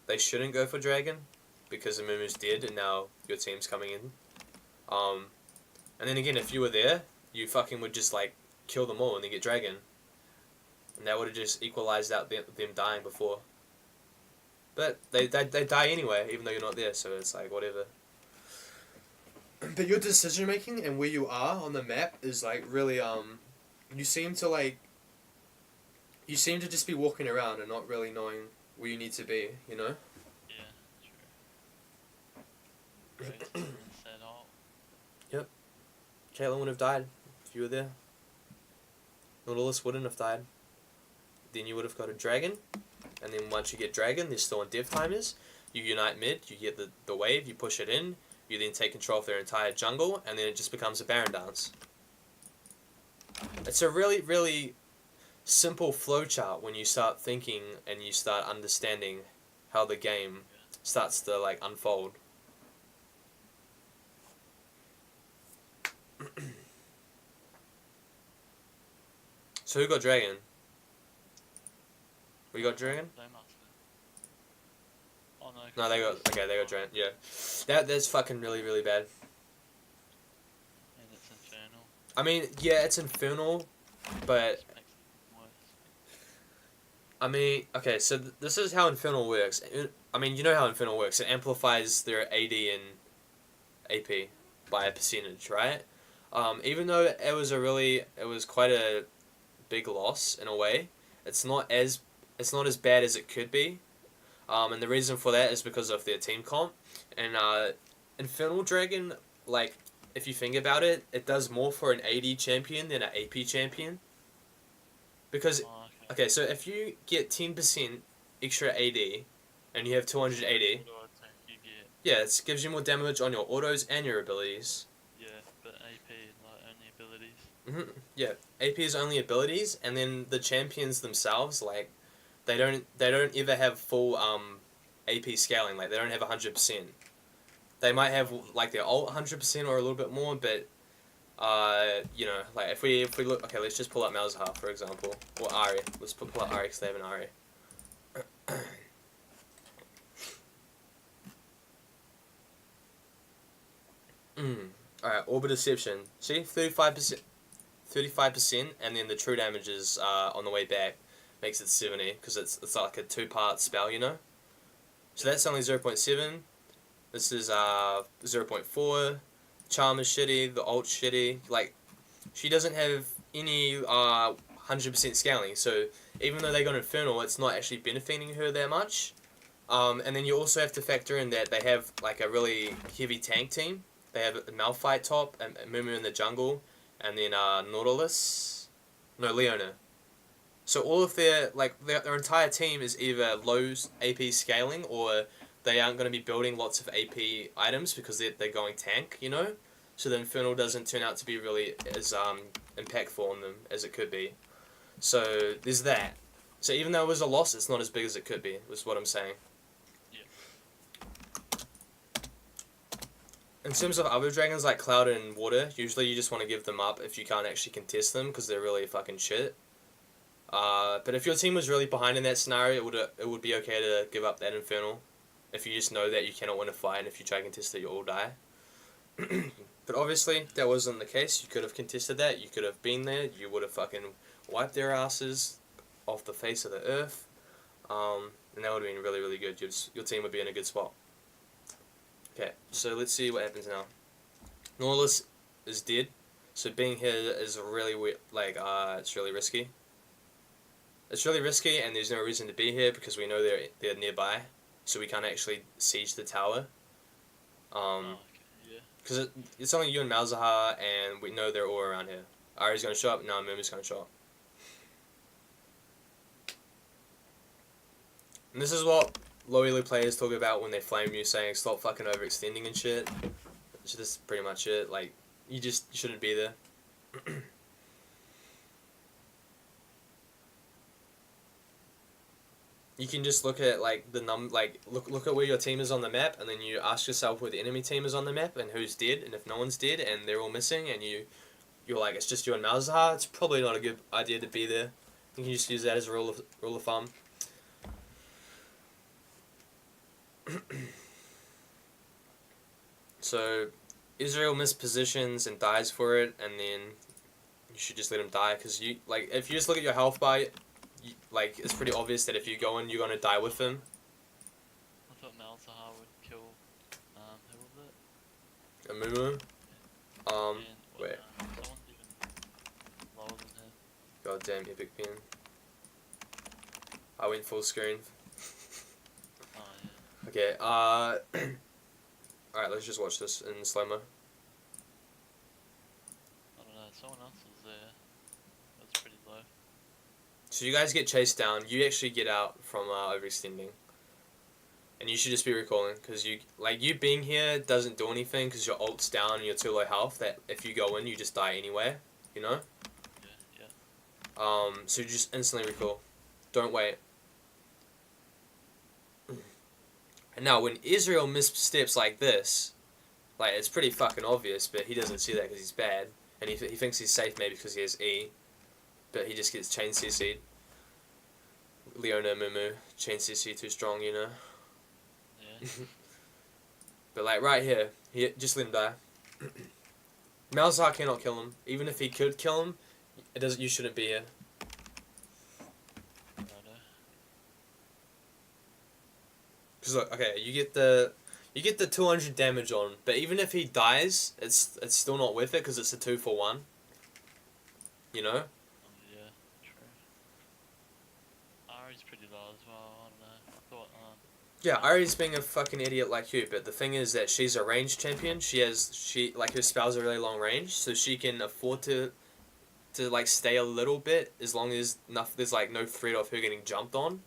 They shouldn't go for Dragon because the Mumu's dead and now your team's coming in. And then again, if you were there, you fucking would just like kill them all and then get Dragon. And that would have just equalized out them dying before. But they die anyway, even though you're not there, so it's like, whatever. But your decision making and where you are on the map is like really, you seem to just be walking around and not really knowing where you need to be, you know? Yeah, true. Great set up. Yep. Caitlyn would have died if you were there. Nautilus wouldn't have died. Then you would have got a Dragon. And then once you get Dragon, there's still on dev timers. You unite mid, you get the wave, you push it in. You then take control of their entire jungle. And then it just becomes a Baron dance. It's a really, really simple flowchart when you start thinking and you start understanding how the game starts to like unfold. So who got Dragon? We got Dragon? They must have. Oh no. No, they got Dragon. Yeah, that's fucking really, really bad. And it's infernal. I mean, yeah, it's infernal, but Just makes it worse. I mean, okay, so this is how infernal works. I mean, you know how infernal works. It amplifies their AD and AP by a percentage, right? Even though it was quite a big loss in a way. It's not as bad as it could be. And the reason for that is because of their team comp. And Infernal Dragon, like, if you think about it, it does more for an AD champion than an AP champion. Because, okay, so if you get 10% extra AD, and you have 200 AD, yeah, it gives you more damage on your autos and your abilities. Yeah, but AP, like, only abilities. Yeah, AP is only abilities, and then the champions themselves, like, they don't ever have full AP scaling. Like, they don't have 100%. They might have like their ult 100% or a little bit more, but you know, like if we look, okay, let's just pull up Malzahar for example, or Ari. Let's pull up Ari because they have an Ari. Alright, Orbit Deception. See, 35%, and then the true damage is on the way back. Makes it 70, because it's like a 2-part spell, you know? So that's only 0.7. This is 0.4. Charm is shitty, the ult's shitty. Like, she doesn't have any 100% scaling, so even though they got Infernal, it's not actually benefiting her that much. And then you also have to factor in that they have like a really heavy tank team. They have a Malphite top, and Mumu in the jungle, and then Leona. So all of their entire team is either low AP scaling or they aren't going to be building lots of AP items because they're going tank, you know? So the Infernal doesn't turn out to be really as impactful on them as it could be. So there's that. So even though it was a loss, it's not as big as it could be, was what I'm saying. Yeah. In terms of other dragons like Cloud and Water, usually you just want to give them up if you can't actually contest them because they're really fucking shit. But if your team was really behind in that scenario, it would be okay to give up that Infernal. If you just know that you cannot win a fight and if you try to contest it, you'll all die. But obviously, that wasn't the case. You could have contested that. You could have been there. You would have fucking wipe their asses off the face of the earth, and that would have been really, really good. Your team would be in a good spot. Okay, so let's see what happens now. Nautilus is dead, so being here is really it's really risky. It's really risky, and there's no reason to be here because we know they're nearby, so we can't actually siege the tower. Because it's only you and Malzahar, and we know they're all around here. Ari's gonna show up. No, Mumu's gonna show up. And this is what low elo players talk about when they flame you, saying stop fucking overextending and shit. So this is pretty much it. Like, you shouldn't be there. You can just look at like look at where your team is on the map, and then you ask yourself where the enemy team is on the map and who's dead, and if no one's dead and they're all missing, and you're like, it's just you and Malzahar, it's probably not a good idea to be there. You can just use that as a rule of thumb. So Israel mispositions and dies for it, and then you should just let him die, because if you just look at your health bar, it's pretty obvious that if you go in, you're gonna die with him. I thought Malzahar would kill, who was it? A Mumu. Wait. Someone's even lower than him. Goddamn epic pen. I went full screen. Oh yeah. Okay. Alright, let's just watch this in slow mo. I don't know. Someone else was there. That's pretty low. So you guys get chased down. You actually get out from overextending, and you should just be recalling, because you being here doesn't do anything because your ult's down and you're too low health. That if you go in, you just die anyway. You know. Yeah. So you just instantly recall. Don't wait. And now when Israel missteps like this, it's pretty fucking obvious, but he doesn't see that because he's bad, and he thinks he's safe maybe because he has E, but he just gets chain CC'd. Leona Mumu, chain CC too strong, you know. Yeah. But right here, just let him die. Malzahar cannot kill him. Even if he could kill him, you shouldn't be here. Because look, okay, you get the 200 damage on, but even if he dies, it's still not worth it because it's a 2-for-1. You know. Yeah, true. Ari's pretty low as well. I don't know. I thought. Yeah, Ari's being a fucking idiot like you, but the thing is that she's a ranged champion. Her spells are really long range, so she can afford to stay a little bit as long as there's no threat of her getting jumped on.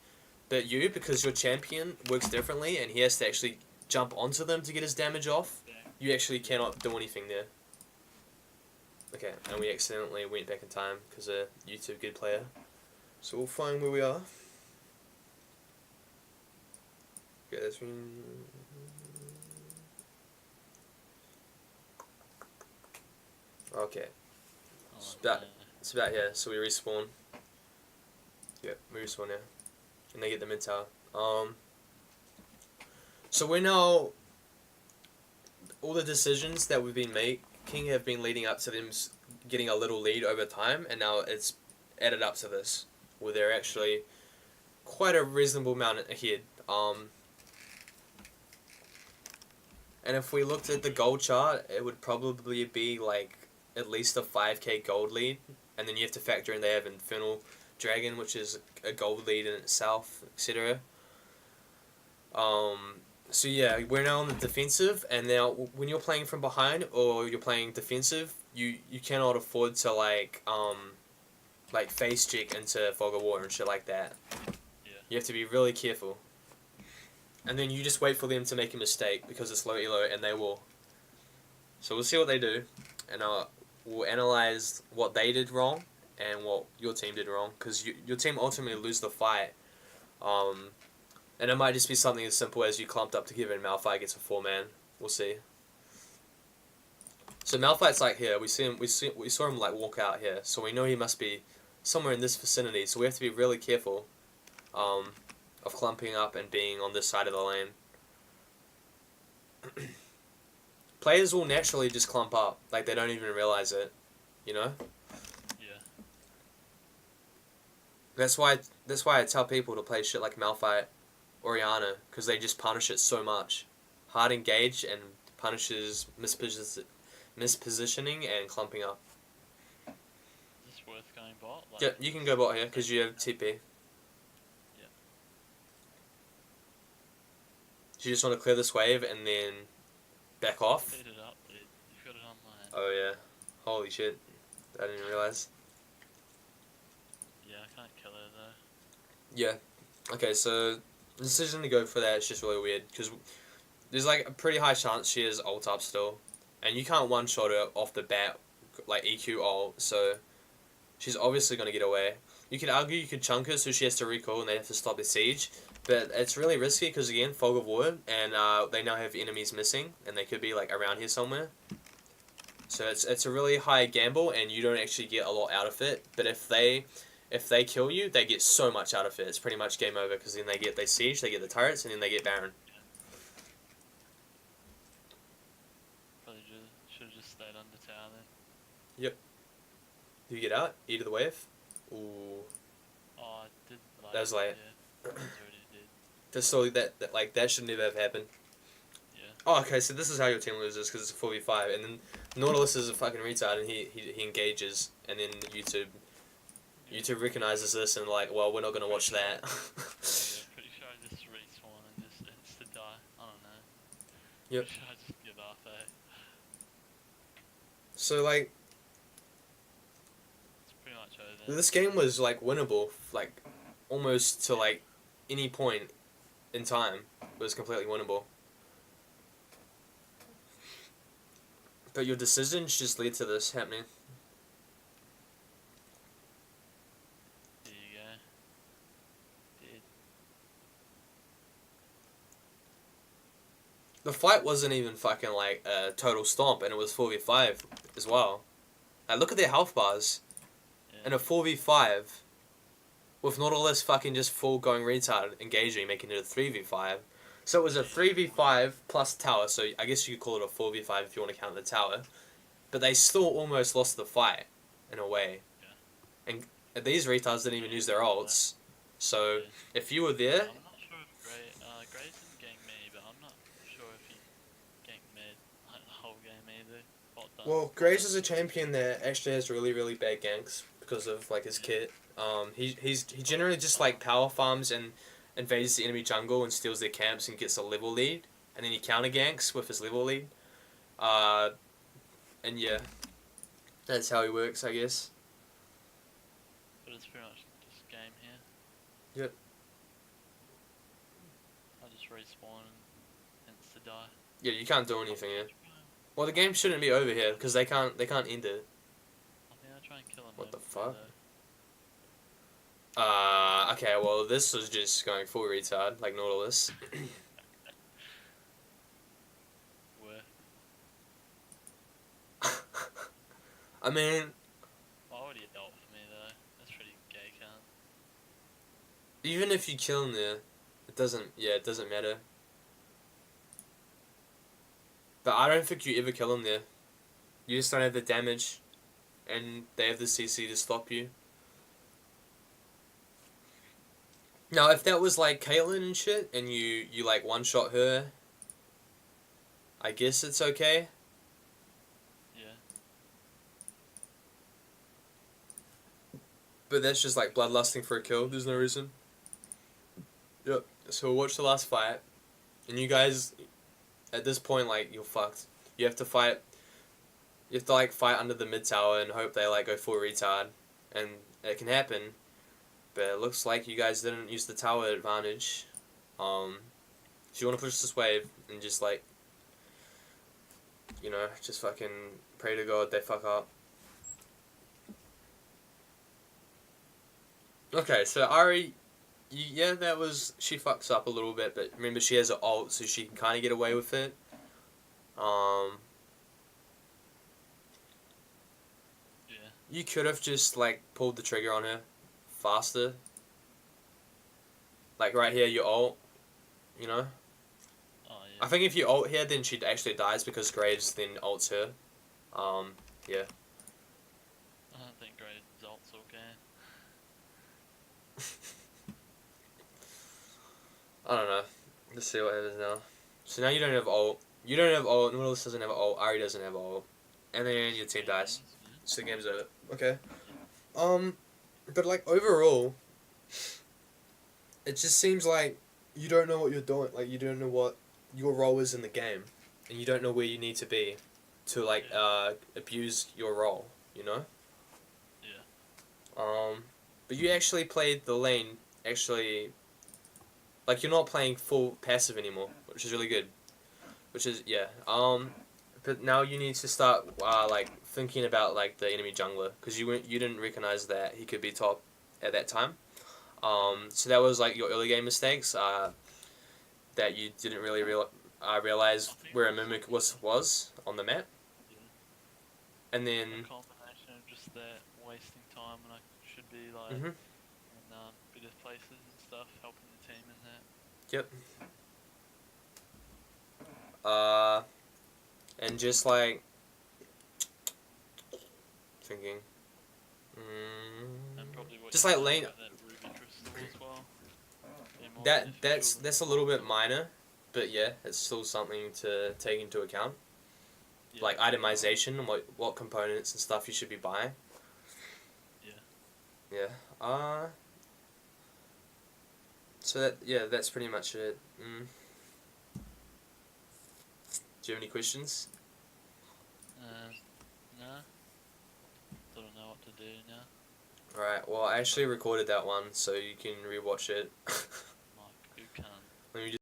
But you, because your champion works differently and he has to actually jump onto them to get his damage off, you actually cannot do anything there. Okay, and we accidentally went back in time because of YouTube good player. So we'll find where we are. Okay, that's been... Okay. It's about here, so we respawn. Yep, we respawn now. And they get the mid tower. So we're now... All the decisions that we've been making have been leading up to them getting a little lead over time, and now it's added up to this, where they're actually quite a reasonable amount ahead. And if we looked at the gold chart, it would probably be at least a 5k gold lead, and then you have to factor in they have Infernal Dragon, which is a gold lead in itself, etc. So yeah, we're now on the defensive, and now when you're playing from behind or you're playing defensive, you cannot afford to face check into Fog of War and shit like that. Yeah. You have to be really careful. And then you just wait for them to make a mistake because it's low elo, and they will. So we'll see what they do, and we'll analyze what they did wrong and what your team did wrong, because your team ultimately lose the fight. And it might just be something as simple as you clumped up together and Malphite gets a 4-man. We'll see. So Malphite's here. We saw him walk out here, so we know he must be somewhere in this vicinity. So we have to be really careful of clumping up and being on this side of the lane. Players will naturally just clump up, they don't even realize it, you know? Yeah. That's why I tell people to play shit like Malphite, Oriana, because they just punish it so much. Hard engage and punishes mispositioning and clumping up. Is this worth going bot? Like, Yeah, you can go bot here because you have TP. Yeah. So you just want to clear this wave and then back off. Speed it up, dude. You've got it on my. Oh yeah, holy shit! I didn't realize. Yeah, I can't kill her though. Yeah. Okay, so the decision to go for that is just really weird because there's like a pretty high chance she is ult up still, and you can't one shot her off the bat like EQ ult, so she's obviously gonna get away. You could argue you could chunk her so she has to recall and they have to stop the siege, but it's really risky because again fog of war and they now have enemies missing and they could be like around here somewhere. So it's a really high gamble and you don't actually get a lot out of it. But if they kill you, they get so much out of it. It's pretty much game over because then they siege, they get the turrets, and then they get Baron. Probably should have just stayed under tower then. Yep. Do you get out? E to the wave? Ooh. Oh, I did. Like, That was late. Yeah, already did. Just so that should never have happened. Yeah. Oh, okay. So this is how your team loses because it's a 4v5, and then Nautilus is a fucking retard, and he engages, and then YouTube recognizes this and like, well, we're not gonna watch that. Yeah, pretty sure I just respawn and just insta die. I don't know. Yep. Pretty sure I just give up, eh? So like, It's pretty much over. this game was like winnable, like almost to like any point in time. It was completely winnable. But your decisions just lead to this happening. There you go. Did. The fight wasn't even fucking like a total stomp, and it was 4v5 as well. Like, look at their health bars. Yeah. In a 4v5, with Nautilus fucking just full going retard, engaging, making it a 3v5. So it was a 3v5 plus tower, so I guess you could call it a 4v5 if you want to count the tower. But they still almost lost the fight, in a way. Yeah. And these retards didn't even use their ults. So Yeah. if you were there... I'm not sure if Gray didn't gank me, but I'm not sure if he ganked mid like the whole game either. Well, Graves is a champion that actually has really, really bad ganks because of like his kit. He generally just like power farms and invades the enemy jungle and steals their camps and gets a level lead, and then he counter ganks with his level lead. And yeah, that's how he works, I guess. But it's pretty much just game here. Yep. I just respawn and insta die. Yeah, you can't do anything here. Well, the game shouldn't be over here because they can't end it. I think I'll try and kill him. What the though. fuck? Okay, well, this was just going full retard, like Nautilus. Where? I mean, Why would he adult for me though? That's pretty gay, cunt. even if you kill him there, it doesn't matter. But I don't think you ever kill him there. You just don't have the damage, and they have the CC to stop you. Now, if that was like Caitlyn and shit, and you like one-shot her, I guess it's okay. Yeah. But that's just like bloodlusting for a kill. There's no reason. Yep. So we'll watch the last fight, and you guys, at this point, like, you're fucked. You have to fight. You have to like fight under the mid tower and hope they like go full retard, and it can happen. But it looks like you guys didn't use the tower advantage. So you want to push this wave and just like, you know, just fucking pray to God they fuck up. Okay, so Ari, yeah, she fucks up a little bit, but remember she has an ult, so she can kind of get away with it. Yeah. You could have just like pulled the trigger on her faster. Like right here, you ult, you know. Oh yeah. I think if you ult here, then she actually dies because Graves then ults her. Yeah. I don't think Gray's ult's okay. I don't know. Let's see what happens now. So now you don't have ult. You don't have ult. Nautilus doesn't have ult. Ari doesn't have ult. And then your team dies. So the game's over. Okay. But like overall, it just seems like you don't know what you're doing. Like you don't know what your role is in the game, and you don't know where you need to be to like abuse your role. You know. Yeah. But you actually played the lane. Actually, like you're not playing full passive anymore, which is really good. Which is yeah. But now you need to start like thinking about like the enemy jungler because you didn't recognize that he could be top at that time. So that was like your early game mistakes. That you didn't really realize where a mimic was on the map, Yeah. and then A combination of just that wasting time when I should be like mhm, in bit of places and stuff, helping the team in that. yep. Uh, and just like thinking, And probably what just you're like saying lane. about that Ruby crystal as well. Be more That's beneficial that's a than little bit Wukong. minor, but yeah, it's still something to take into account. Yeah. Like itemization and what components and stuff you should be buying. Yeah. Yeah. So that's pretty much it. Do you have any questions? Nah. Don't know what to do now. Alright, well I actually recorded that one so you can rewatch it. Like, who can? Let me just